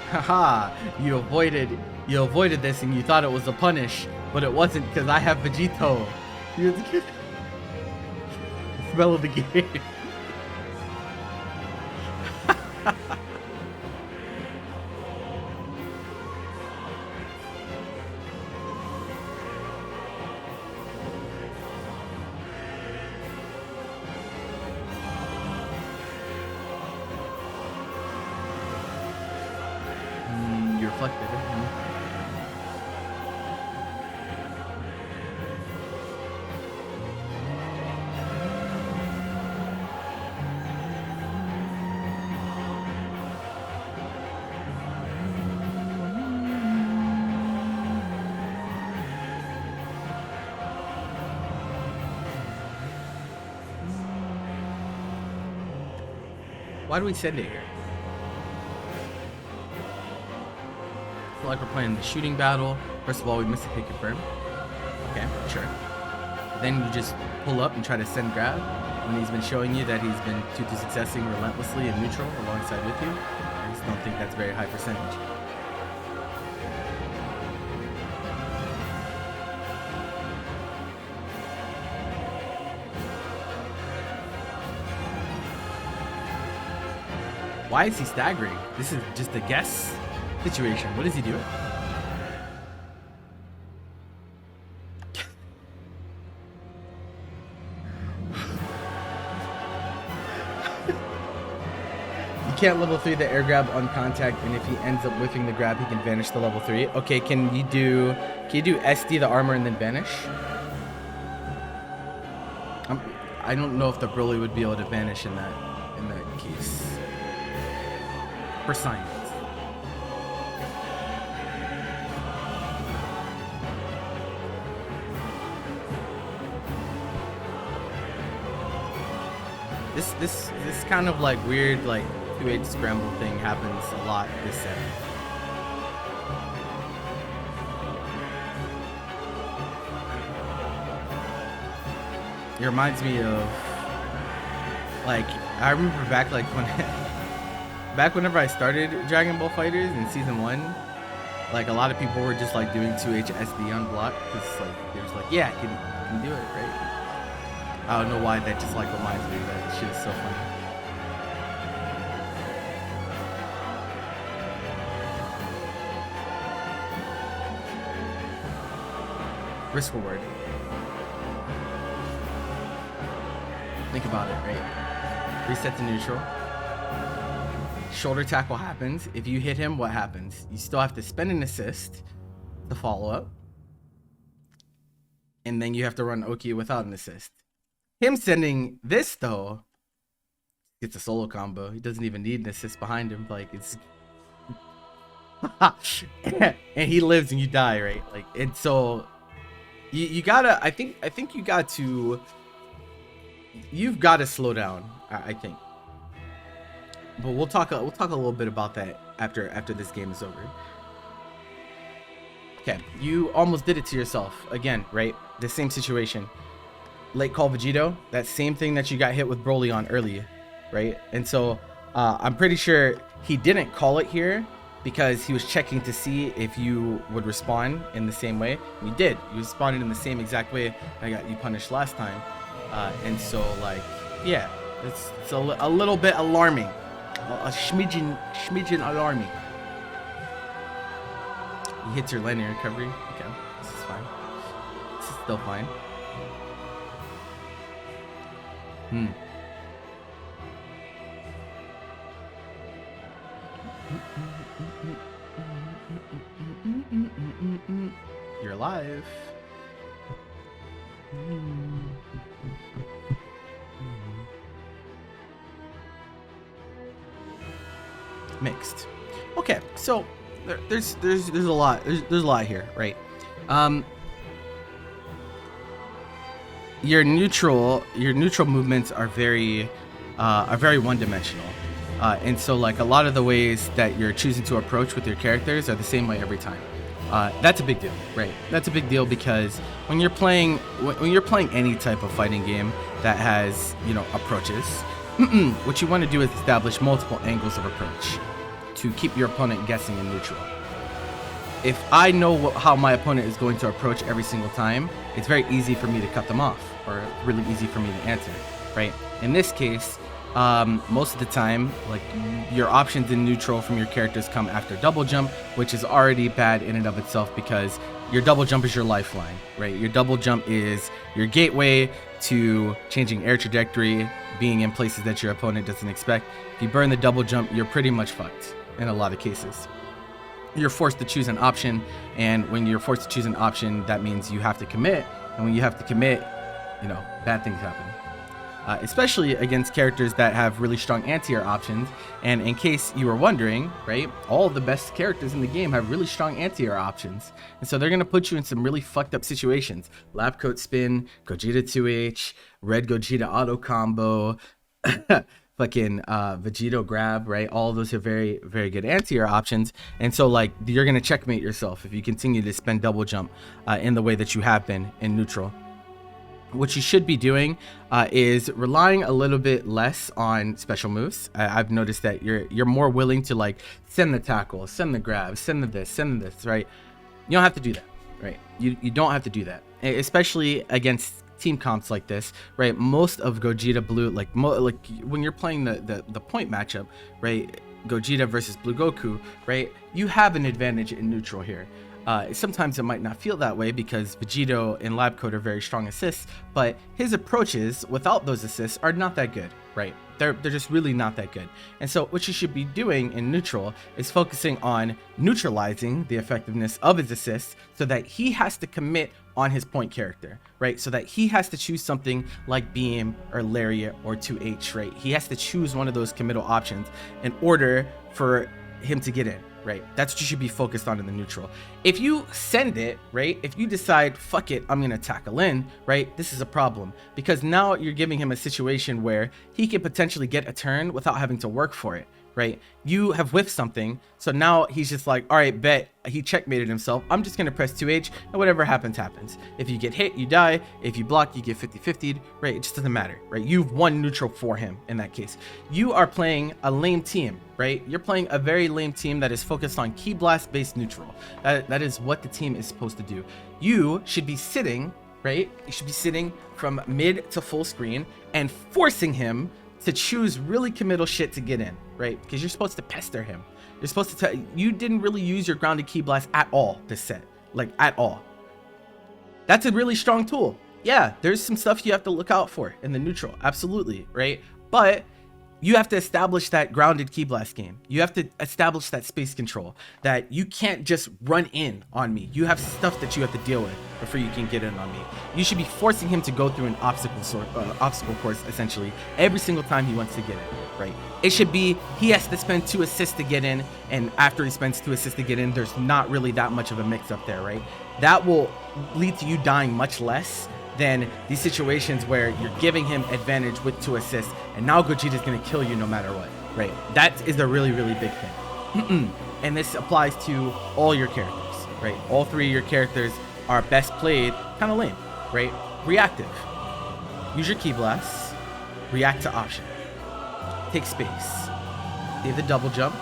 Haha, you avoided this and you thought it was a punish, but it wasn't because I have Vegito. spell of the game. You reflected it. Why do we send it here? I feel like we're playing the shooting battle. First of all, we missed a hit confirm. Okay, sure. Then you just pull up and try to send grab when he's been showing you that he's been 2-2 successing relentlessly in neutral alongside with you. I just don't think that's very high percentage. Why is he staggering? This is just a guess situation. What is he doing? You can't level 3 the air grab on contact, and if he ends up whiffing the grab, he can vanish the level 3. Okay, can you do SD the armor and then vanish? I don't know if the Broly would be able to vanish in that case. For science. This kind of like weird like 2-8 scramble thing happens a lot this set. It reminds me of like I remember back like whenever I started Dragon Ball FighterZ in season 1, like a lot of people were just like doing 2H SD on block because like they was like, yeah, I can do it, right? I don't know why that just like reminds me of that shit is so funny. Risk reward. Think about it, right? Reset to neutral. Shoulder tackle happens. If you hit him, what happens? You still have to spend an assist to follow up. And then you have to run Oki without an assist. Him sending this, though, it's a solo combo. He doesn't even need an assist behind him. Like, it's... and he lives and you die, right? Like, and so... You gotta... I think you got to... You've got to slow down, I think. But we'll talk a little bit about that after this game is over. Okay, you almost did it to yourself again, right? The same situation. Late call Vegito, that same thing that you got hit with Broly on earlier, right? And so I'm pretty sure he didn't call it here because he was checking to see if you would respond in the same way. And you did. You responded in the same exact way I got you punished last time. And so like, yeah, it's a little bit alarming. A schmidgen alarming. He hits your landing recovery. Okay, this is fine. This is still fine. You're alive. Mixed. Okay, so there's a lot here, right? Your neutral movements are very one-dimensional, and so like a lot of the ways that you're choosing to approach with your characters are the same way every time. That's a big deal, right? That's a big deal because when you're playing any type of fighting game that has, you know, approaches, what you want to do is establish multiple angles of approach to keep your opponent guessing in neutral. If I know how my opponent is going to approach every single time, it's very easy for me to cut them off, or really easy for me to answer. right? In this case, most of the time, like, your options in neutral from your characters come after double jump, which is already bad in and of itself because your double jump is your lifeline, right? Your double jump is your gateway to changing air trajectory, being in places that your opponent doesn't expect. If you burn the double jump, you're pretty much fucked in a lot of cases. You're forced to choose an option, and when you're forced to choose an option, that means you have to commit, and when you have to commit, you know, bad things happen. Especially against characters that have really strong anti-air options. And in case you were wondering, right, all of the best characters in the game have really strong anti-air options. And so they're going to put you in some really fucked up situations. Lab coat spin, Gogeta 2H, red Gogeta auto combo, fucking Vegito grab, right? All of those are very, very good anti-air options. And so, like, you're going to checkmate yourself if you continue to spend double jump in the way that you have been in neutral. What you should be doing is relying a little bit less on special moves. I've noticed that you're more willing to, like, send the tackle, send the grab, send the this, right? You don't have to do that, right? You don't have to do that, especially against team comps like this, right? Most of Gogeta Blue, like when you're playing the point matchup, right? Gogeta versus Blue Goku, right? You have an advantage in neutral here. Sometimes it might not feel that way because Vegito and Lab Coat are very strong assists, but his approaches without those assists are not that good, right? They're just really not that good. And so what you should be doing in neutral is focusing on neutralizing the effectiveness of his assists so that he has to commit on his point character, right? So that he has to choose something like Beam or Lariat or 2H, right? He has to choose one of those committal options in order for him to get in. Right, that's what you should be focused on in the neutral. If you send it, right, if you decide, fuck it, I'm gonna tackle in, right, this is a problem because now you're giving him a situation where he can potentially get a turn without having to work for it, right? You have whiffed something, so now he's just like, all right, bet, he checkmated himself, I'm just gonna press 2H and whatever happens happens. If you get hit, you die. If you block, you get 50-50'd, right? It just doesn't matter, right? You've won neutral for him in that case. You are playing a lame team, right? You're playing a very lame team that is focused on key blast based neutral. That is what the team is supposed to do. You should be sitting, right? You should be sitting from mid to full screen and forcing him to choose really committal shit to get in, right? Because you're supposed to pester him. You're supposed to tell, you didn't really use your grounded key blast at all this set, like at all. That's a really strong tool. Yeah, there's some stuff you have to look out for in the neutral, absolutely, right? But you have to establish that grounded key blast game. You have to establish that space control, that you can't just run in on me. You have stuff that you have to deal with before you can get in on me. You should be forcing him to go through an obstacle course, essentially, every single time he wants to get in, right? It should be, he has to spend 2 assists to get in, and after he spends 2 assists to get in, there's not really that much of a mix up there, right? That will lead to you dying much less than these situations where you're giving him advantage with 2 assists, and now Gogeta's gonna kill you no matter what, right? That is a really, really big thing. And this applies to all your characters, right? All 3 of your characters are best played kind of lame, right? Reactive. Use your key blasts. React to option. Take space. He had the double jump.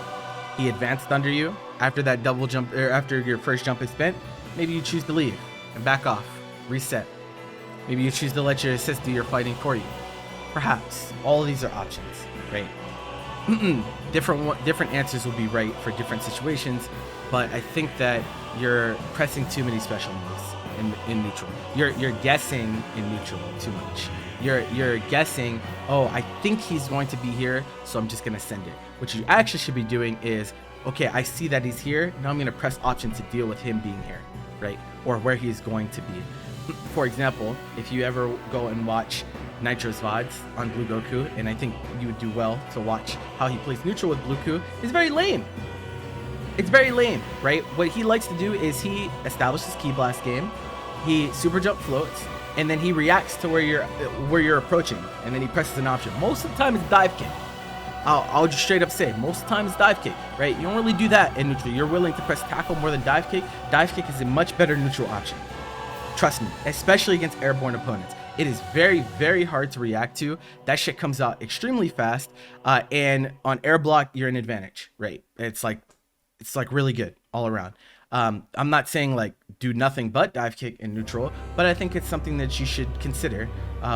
He advanced under you. After that double jump, or after your first jump is spent, maybe you choose to leave and back off. Reset. Maybe you choose to let your assist do your fighting for you. Perhaps. All of these are options, right? Different answers will be right for different situations, but I think that you're pressing too many special moves in neutral. You're guessing in neutral too much. You're guessing, oh, I think he's going to be here, so I'm just gonna send it. What you actually should be doing is, okay, I see that he's here, now I'm gonna press option to deal with him being here, right? Or where he's going to be. For example, if you ever go and watch Nitro's VODs on Blue Goku, and I think you would do well to watch how he plays neutral with Blue Goku, it's very lame. It's very lame, right? What he likes to do is he establishes key blast game, he super jump floats, and then he reacts to where you're approaching, and then he presses an option. Most of the time it's dive kick. I'll just straight up say, most of the time it's dive kick, right? You don't really do that in neutral. You're willing to press tackle more than dive kick. Dive kick is a much better neutral option. Trust me, especially against airborne opponents. It is very, very hard to react to. That shit comes out extremely fast, and on air block, you're an advantage, right? It's like really good all around. I'm not saying like do nothing but dive kick in neutral, but I think it's something that you should consider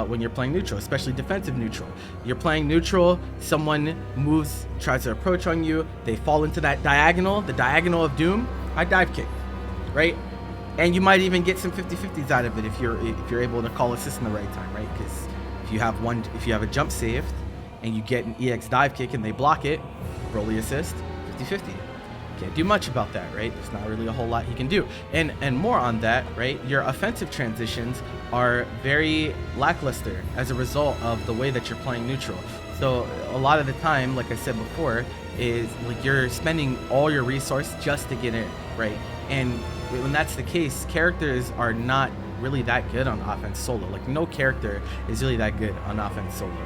when you're playing neutral, especially defensive neutral. You're playing neutral, someone moves, tries to approach on you, they fall into that diagonal, the diagonal of doom. I dive kick, right? And you might even get some 50-50s out of it if you're able to call assist in the right time, right? Because if you have a jump saved and you get an EX dive kick and they block it, roll the assist, 50-50. Can't do much about that, right? There's not really a whole lot he can do. And more on that, right? Your offensive transitions are very lackluster as a result of the way that you're playing neutral. So a lot of the time, like I said before, is like you're spending all your resource just to get in, right? And when that's the case, characters are not really that good on offense solo. Like no character is really that good on offense solo.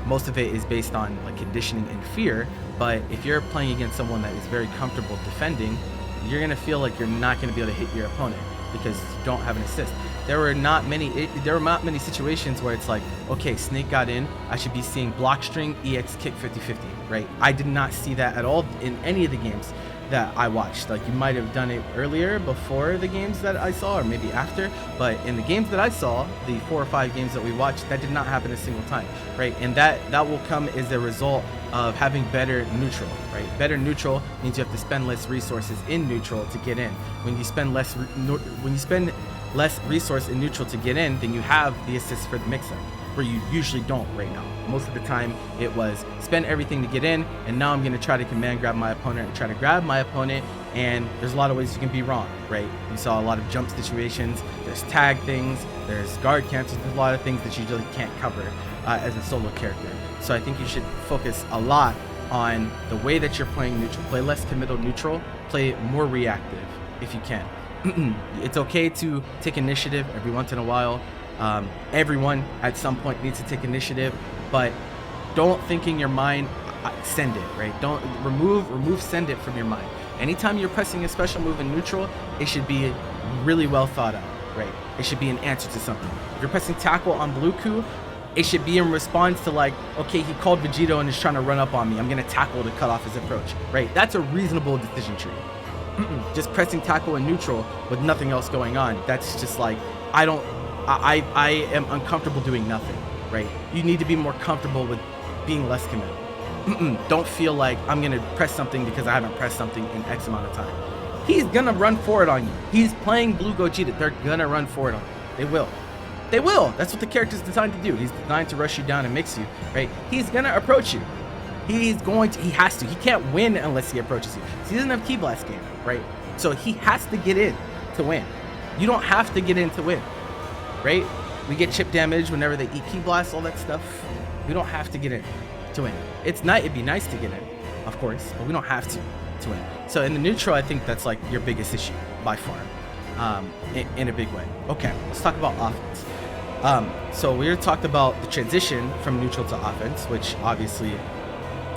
Most of it is based on like conditioning and fear, but if you're playing against someone that is very comfortable defending, you're gonna feel like you're not gonna be able to hit your opponent because you don't have an assist. There were not many situations where it's like, okay, Snake got in, I should be seeing block string, EX kick 50-50, right? I did not see that at all in any of the games that I watched. Like you might have done it earlier before the games that I saw, or maybe after, but in the games that I saw, the 4 or 5 games that we watched, that did not happen a single time, right? And that will come as a result of having better neutral, right? Better neutral means you have to spend less resources in neutral to get in. When you spend less resource in neutral to get in, then you have the assist for the mix-up, where you usually don't right now. Most of the time it was spend everything to get in, and now I'm going to try to command grab my opponent and try to grab my opponent, and there's a lot of ways you can be wrong, right? You saw a lot of jump situations, there's tag things, there's guard cancels, there's a lot of things that you really can't cover as a solo character. So I think you should focus a lot on the way that you're playing neutral. Play less committal neutral, play more reactive if you can. It's okay to take initiative every once in a while. Everyone at some point needs to take initiative, but don't think in your mind, send it, right? Don't remove send it from your mind. Anytime you're pressing a special move in neutral, it should be really well thought out, right? It should be an answer to something. If you're pressing tackle on Bluku, it should be in response to like, okay, he called Vegito and is trying to run up on me, I'm gonna tackle to cut off his approach, right? That's a reasonable decision tree. Just pressing tackle in neutral with nothing else going on, that's just like, I am uncomfortable doing nothing, right? You need to be more comfortable with being less committed. Don't feel like I'm gonna press something because I haven't pressed something in X amount of time. He's gonna run forward on you. He's playing Blue Gogeta. They're gonna run forward on you. They will. They will. That's what the character's designed to do. He's designed to rush you down and mix you, right? He's gonna approach you. He has to. He can't win unless he approaches you. So he doesn't have Key Blast game, right? So he has to get in to win. You don't have to get in to win, right? We get chip damage whenever they eat Key Blast, all that stuff. We don't have to get in to win. It'd be nice to get in, of course, but we don't have to win. So in the neutral, I think that's like your biggest issue by far, in a big way. Okay, let's talk about offense. So we talked about the transition from neutral to offense, which obviously,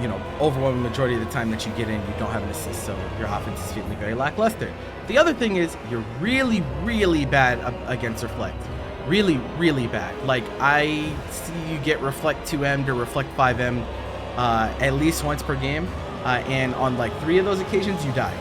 you know, overwhelming majority of the time that you get in, you don't have an assist, so your offense is feeling very lackluster. The other thing is you're really, really bad against reflect. Really, really bad. Like I see you get reflect 2M to reflect 5M at least once per game, and on like 3 of those occasions you die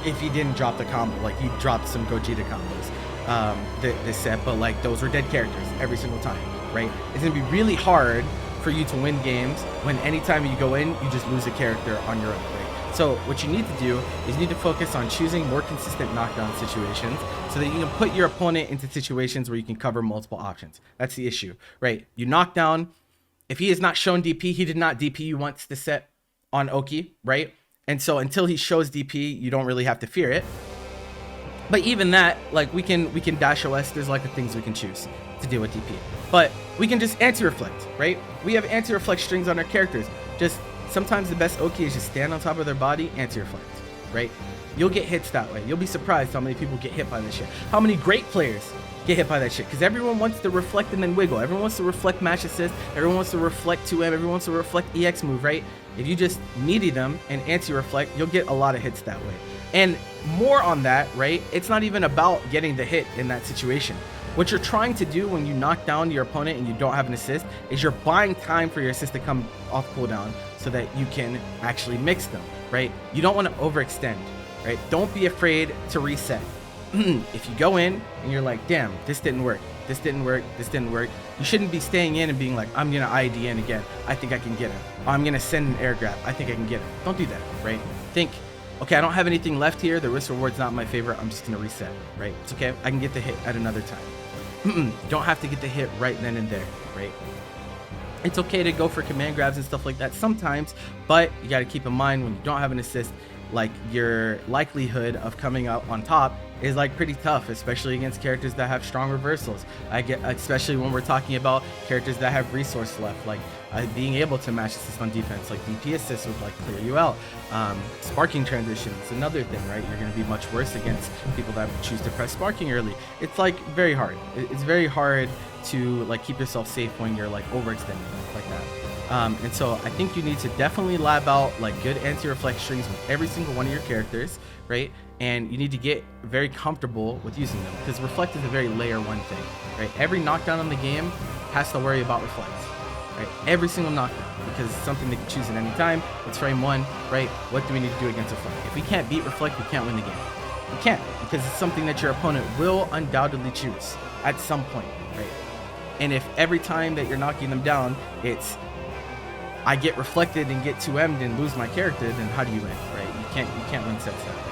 if you didn't drop the combo. Like you dropped some Gogeta combos this set, but like those were dead characters every single time, right? It's gonna be really hard for you to win games when anytime you go in, you just lose a character on your own, right? So what you need to do is you need to focus on choosing more consistent knockdown situations so that you can put your opponent into situations where you can cover multiple options. That's the issue, right? You knock down. If he has not shown DP, he did not DP you once this set on Oki, right? And so until he shows DP, you don't really have to fear it. But even that, like we can dash OS. There's like the things we can choose to deal with DP. But we can just anti-reflect, right? We have anti-reflect strings on our characters. Just sometimes the best Oki is just stand on top of their body, anti-reflect, right? You'll get hits that way. You'll be surprised how many people get hit by this shit. How many great players get hit by that shit, because everyone wants to reflect and then wiggle. Everyone wants to reflect match assist. Everyone wants to reflect 2M. Everyone wants to reflect EX move, right? If you just meaty them and anti-reflect, you'll get a lot of hits that way. And more on that, right? It's not even about getting the hit in that situation. What you're trying to do when you knock down your opponent and you don't have an assist is you're buying time for your assist to come off cooldown so that you can actually mix them, right? You don't want to overextend right? Don't be afraid to reset. If you go in and you're like, damn, this didn't work, this didn't work, this didn't work, you shouldn't be staying in and being like, I'm gonna ID in again, I think I can get him. I'm gonna send an air grab, I think I can get him. Don't do that, right? Think, okay, I don't have anything left here, the risk reward's not in my favor, I'm just gonna reset, right? It's okay, I can get the hit at another time. You don't have to get the hit right then and there, right? It's okay to go for command grabs and stuff like that sometimes, but you got to keep in mind when you don't have an assist, like your likelihood of coming out on top is like pretty tough, especially against characters that have strong reversals. Especially when we're talking about characters that have resource left, like being able to match assist on defense, like DP assist would like clear you out. Sparking transitions, another thing, right? You're going to be much worse against people that choose to press sparking early. It's like very hard. It's very hard to like keep yourself safe when you're like overextending like that. And so I think you need to definitely lab out like good anti-reflect strings with every single one of your characters, right? And you need to get very comfortable with using them, because reflect is a very layer one thing, right? Every knockdown in the game has to worry about reflect, right? Every single knockdown, because it's something they can choose at any time. It's frame one, right? What do we need to do against reflect? If we can't beat reflect, we can't win the game. We can't, because it's something that your opponent will undoubtedly choose at some point, right? And if every time that you're knocking them down, it's I get reflected and get 2M'd and lose my character, then how do you win, right? You can't win sets that way.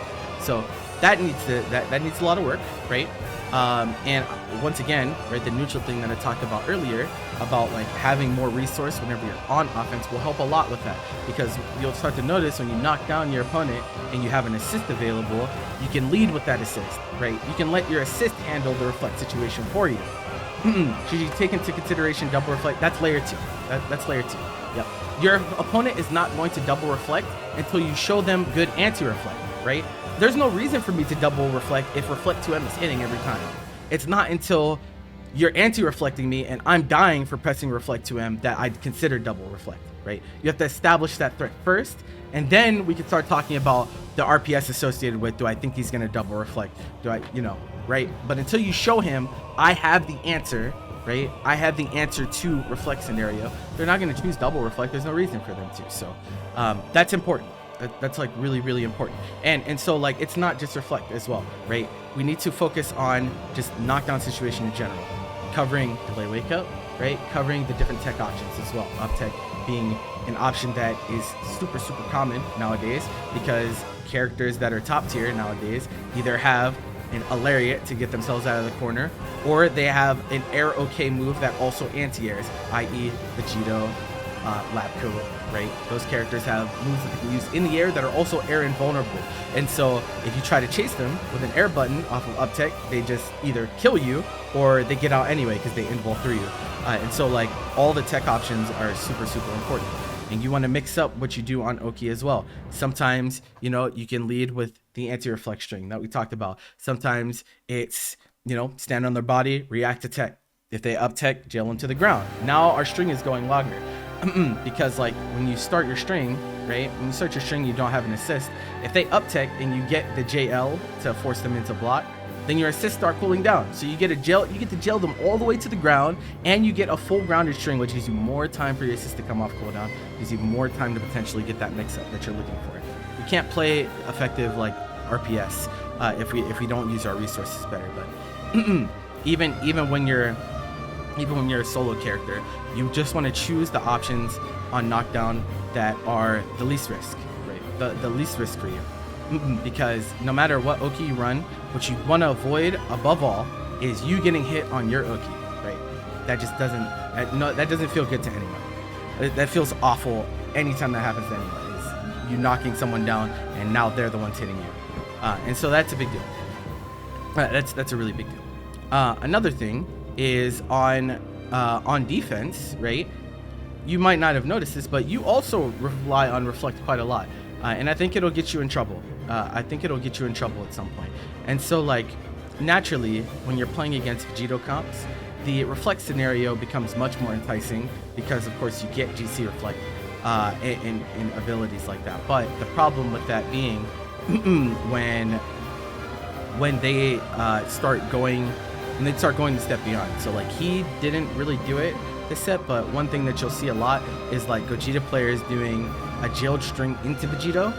So that needs a lot of work, right? And once again, right, the neutral thing that I talked about earlier about like having more resource whenever you're on offense will help a lot with that, because you'll start to notice when you knock down your opponent and you have an assist available, you can lead with that assist, right? You can let your assist handle the reflect situation for you. Should you take into consideration double reflect? That's layer 2. That's layer 2. Yep. Your opponent is not going to double reflect until you show them good anti-reflect, right? There's no reason for me to double reflect if reflect 2M is hitting every time. It's not until you're anti-reflecting me and I'm dying for pressing reflect 2M that I'd consider double reflect, right? You have to establish that threat first, and then we can start talking about the RPS associated with, do I think he's going to double reflect? Do I, right? But until you show him, I have the answer, right? I have the answer to reflect scenario. They're not going to choose double reflect. There's no reason for them to. So that's important. That's like really, really important. And so like, it's not just reflect as well, right? We need to focus on just knockdown situation in general, covering delay wake up, right? Covering the different tech options as well. Up tech being an option that is super, super common nowadays, because characters that are top tier nowadays either have a lariat to get themselves out of the corner, or they have an air okay move that also anti-airs, i.e. Vegito, Labco, right? Those characters have moves that they can use in the air that are also air invulnerable. And so if you try to chase them with an air button off of up tech, they just either kill you or they get out anyway because they invul through you. And so like all the tech options are super, super important. And you want to mix up what you do on Oki as well. Sometimes, you can lead with the anti-reflect string that we talked about. Sometimes it's, stand on their body, react to tech. If they up tech, jail them to the ground. Now our string is going longer. Because like when you start your string, right? When you start your string, you don't have an assist. If they up tech and you get the JL to force them into block, then your assists start cooling down. So you get to jail them all the way to the ground, and you get a full grounded string, which gives you more time for your assist to come off cooldown, gives you more time to potentially get that mix up that you're looking for. We can't play effective like RPS if we don't use our resources better. But even when you're a solo character, you just want to choose the options on knockdown that are the least risk, right? The least risk for you. Because no matter what Oki you run, what you want to avoid above all is you getting hit on your Oki, right? That just doesn't feel good to anyone. That feels awful anytime that happens to anyone. Is you knocking someone down and now they're the ones hitting you. And so that's a big deal. That's a really big deal. Another thing is on defense, right? You might not have noticed this, but you also rely on reflect quite a lot. And I think it'll get you in trouble. I think it'll get you in trouble at some point. And so like naturally when you're playing against Vegito comps, the reflect scenario becomes much more enticing because of course you get GC reflect in abilities like that. But the problem with that being when they start going the step beyond. So like he didn't really do it this set, but one thing that you'll see a lot is like Gogeta players doing a jailed string into Vegito,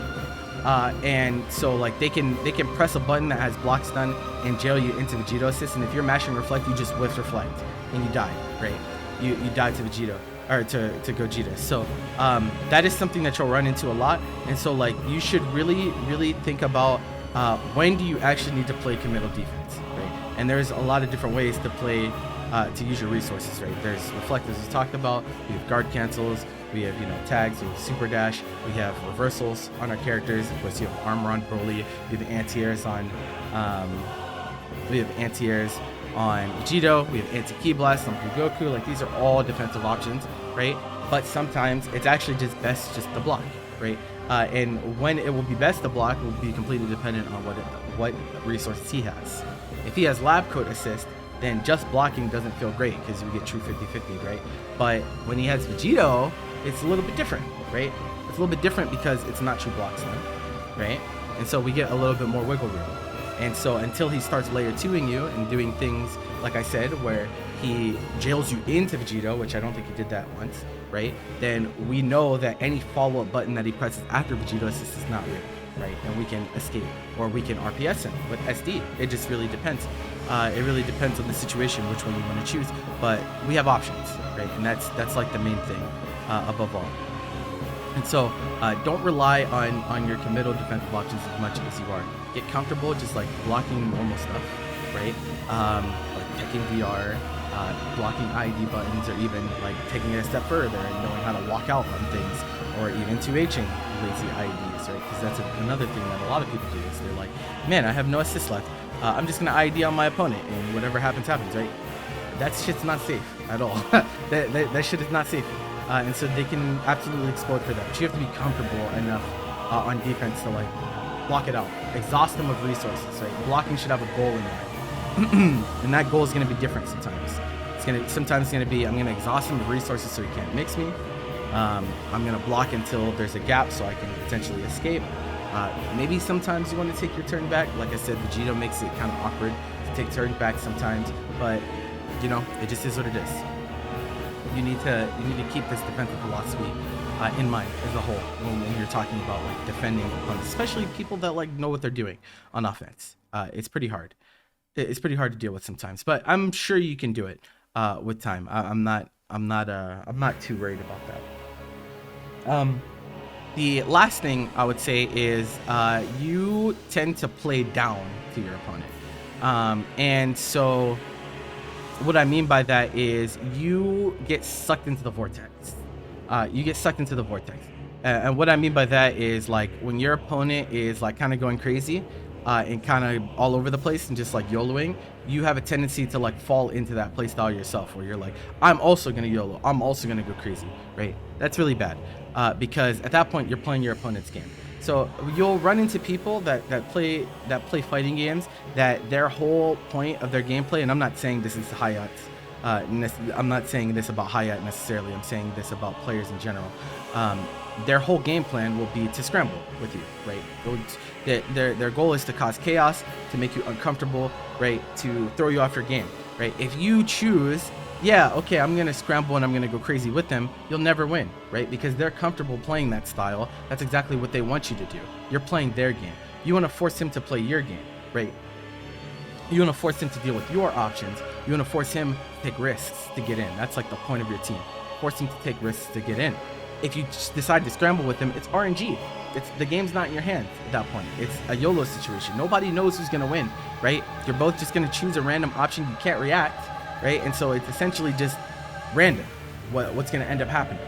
And so like they can press a button that has block stun and jail you into Vegito assist, and if you're mashing reflect, you just whiff reflect and you die, right? You die to Vegito, or to Gogeta. So that is something that you'll run into a lot, and so like you should really think about when do you actually need to play committal defense, right? And there's a lot of different ways to play to use your resources, right? There's reflect, as we talked about. We have guard cancels. We have, tags. We have super dash. We have reversals on our characters. Of course, you have armor on Broly. We have anti-airs on. We have anti-airs on Vegito. We have anti-ki blast on Goku. Like, these are all defensive options, right? But sometimes it's actually just best just to block, right? And when it will be best to block will be completely dependent on what resources he has. If he has lab coat assist, then just blocking doesn't feel great because you get true 50-50, right? But when he has Vegito, it's a little bit different, right? It's a little bit different because it's not true blocks then, right? And so we get a little bit more wiggle room. And so until he starts layer 2ing you and doing things, like I said, where he jails you into Vegito, which I don't think he did that once, right? Then we know that any follow-up button that he presses after Vegito assist is not real, right? And we can escape, or we can RPS him with SD. It just really depends. It really depends on the situation, which one you want to choose. But we have options, right? And that's like the main thing above all. And so don't rely on your committal defensive options as much as you are. Get comfortable just like blocking normal stuff, right? Like taking VR, blocking ID buttons, or even like taking it a step further and knowing how to walk out on things, or even 2Hing lazy IDs, right? Because that's another thing that a lot of people do is they're like, man, I have no assist left. I'm just gonna ID on my opponent, and whatever happens, happens, right? That shit's not safe at all. that shit is not safe. And so they can absolutely explode for that. But you have to be comfortable enough on defense to like block it out. Exhaust them of resources, right? Blocking should have a goal in mind. And that goal is gonna be different sometimes. Sometimes it's gonna be, I'm gonna exhaust them of resources so he can't mix me. I'm gonna block until there's a gap so I can potentially escape. Maybe sometimes you want to take your turn back. Like I said, Vegito makes it kind of awkward to take turns back sometimes, but it just is what it is. You need to keep this defensive philosophy in mind as a whole when you're talking about like defending opponents, especially people that like know what they're doing on offense. It's pretty hard. It's pretty hard to deal with sometimes, but I'm sure you can do it with time. I'm not too worried about that. The last thing I would say is you tend to play down to your opponent. And so what I mean by that is you get sucked into the vortex. And what I mean by that is like when your opponent is like kind of going crazy and kind of all over the place and just like YOLOing, you have a tendency to like fall into that play style yourself where you're like, I'm also going to YOLO. I'm also going to go crazy, right? That's really bad because at that point you're playing your opponent's game. So you'll run into people that play fighting games that their whole point of their gameplay, and I'm not saying this is Hayat, I'm not saying this about Hayat necessarily, I'm saying this about players in general. Their whole game plan will be to scramble with you, right? Their goal is to cause chaos, to make you uncomfortable, right? To throw you off your game, right? If you choose, yeah, okay, I'm gonna scramble and I'm gonna go crazy with them, you'll never win, right? Because they're comfortable playing that style. That's exactly what they want you to do. You're playing their game. You want to force him to play your game, right? You want to force him to deal with your options. You want to force him to take risks to get in. That's like the point of your team. Force him to take risks to get in. If you just decide to scramble with him, it's RNG. The game's not in your hands at that point. It's a YOLO situation. Nobody knows who's gonna win, right? You're both just gonna choose a random option. You can't react, right? And so it's essentially just random what's gonna end up happening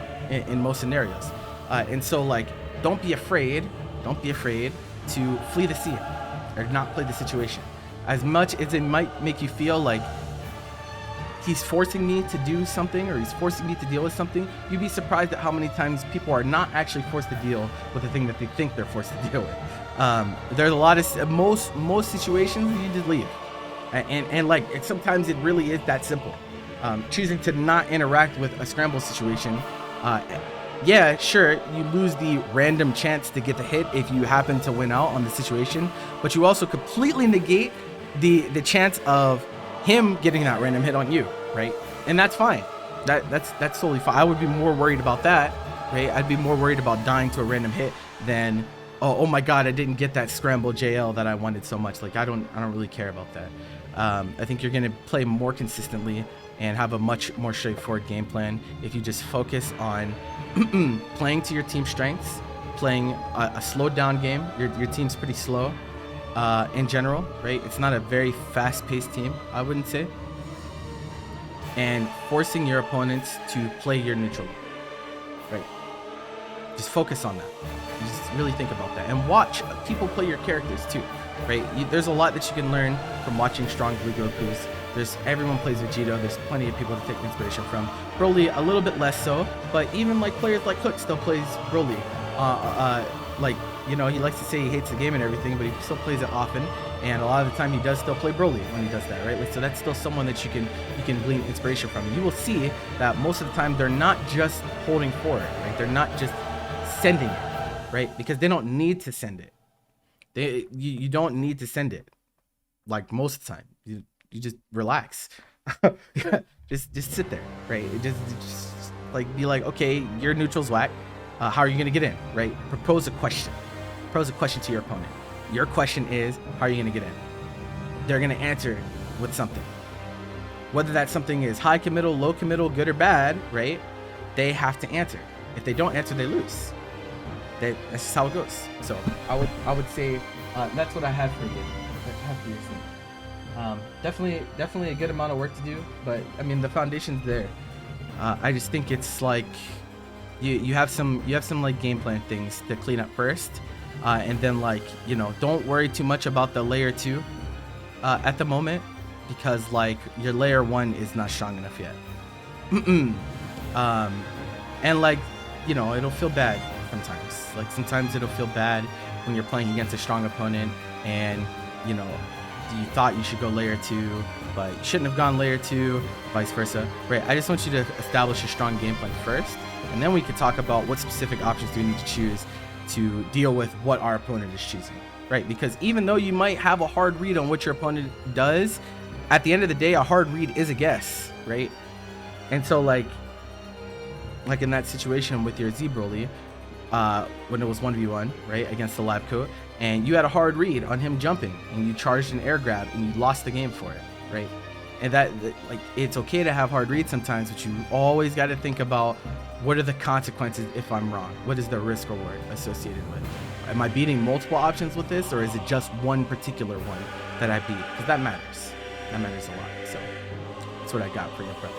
in most scenarios. And so like, don't be afraid to flee the scene or not play the situation. As much as it might make you feel like he's forcing me to do something or he's forcing me to deal with something, you'd be surprised at how many times people are not actually forced to deal with the thing that they think they're forced to deal with. There's a lot of most situations you just leave, and like sometimes it really is that simple. Choosing to not interact with a scramble situation, yeah, sure, you lose the random chance to get the hit if you happen to win out on the situation, but you also completely negate the chance of him getting that random hit on you, right? And that's fine. That's totally fine. I would be more worried about that, right? I'd be more worried about dying to a random hit than Oh my God, I didn't get that scramble JL that I wanted so much. Like I don't really care about that. I think you're gonna play more consistently and have a much more straightforward game plan if you just focus on playing to your team strengths, playing a slowed down game. Your team's pretty slow in general, right? It's not a very fast-paced team, I wouldn't say. And forcing your opponents to play your neutral, right? Just focus on that. You just really think about that and watch people play your characters too, right? There's a lot that you can learn from watching strong blue Gokus. Everyone plays Vegito. There's plenty of people to take inspiration from. Broly a little bit less so, but even like players like Hook still plays Broly. Like, you know, he likes to say he hates the game and everything, but he still plays it often, and a lot of the time he does still play Broly when he does that, right? Like, so that's still someone that you can glean inspiration from. And you will see that most of the time they're not just holding forward, right? They're not just sending it, right? Because they don't need to send it. You don't need to send it. Like most of the time, you just relax. just sit there, right? Just like be like, okay, your neutral's whack. How are you gonna get in, right? Propose a question. Propose a question to your opponent. Your question is, how are you gonna get in? They're gonna answer with something. Whether that something is high committal, low committal, good or bad, right? They have to answer. If they don't answer, they lose. That's just how it goes. So I would say that's what I have for you. Definitely a good amount of work to do, but I mean the foundation's there. I just think it's like you have some like game plan things to clean up first, and then like, you know, don't worry too much about the layer 2 at the moment, because like your layer 1 is not strong enough yet. And like, you know, it'll feel bad sometimes. Like sometimes it'll feel bad when you're playing against a strong opponent and, you know, you thought you should go layer 2, but you shouldn't have gone layer 2, vice versa, right? I just want you to establish a strong game plan first, and then we can talk about what specific options do we need to choose to deal with what our opponent is choosing, right? Because even though you might have a hard read on what your opponent does, at the end of the day, a hard read is a guess, right? And so like in that situation with your Z Broly, when it was 1v1, right, against the lab coat, and you had a hard read on him jumping, and you charged an air grab, and you lost the game for it, right? And that like, it's okay to have hard reads sometimes, but you always got to think about what are the consequences if I'm wrong? What is the risk reward associated with? Am I beating multiple options with this, or is it just one particular one that I beat? Because that matters. That matters a lot. So that's what I got for you, brother.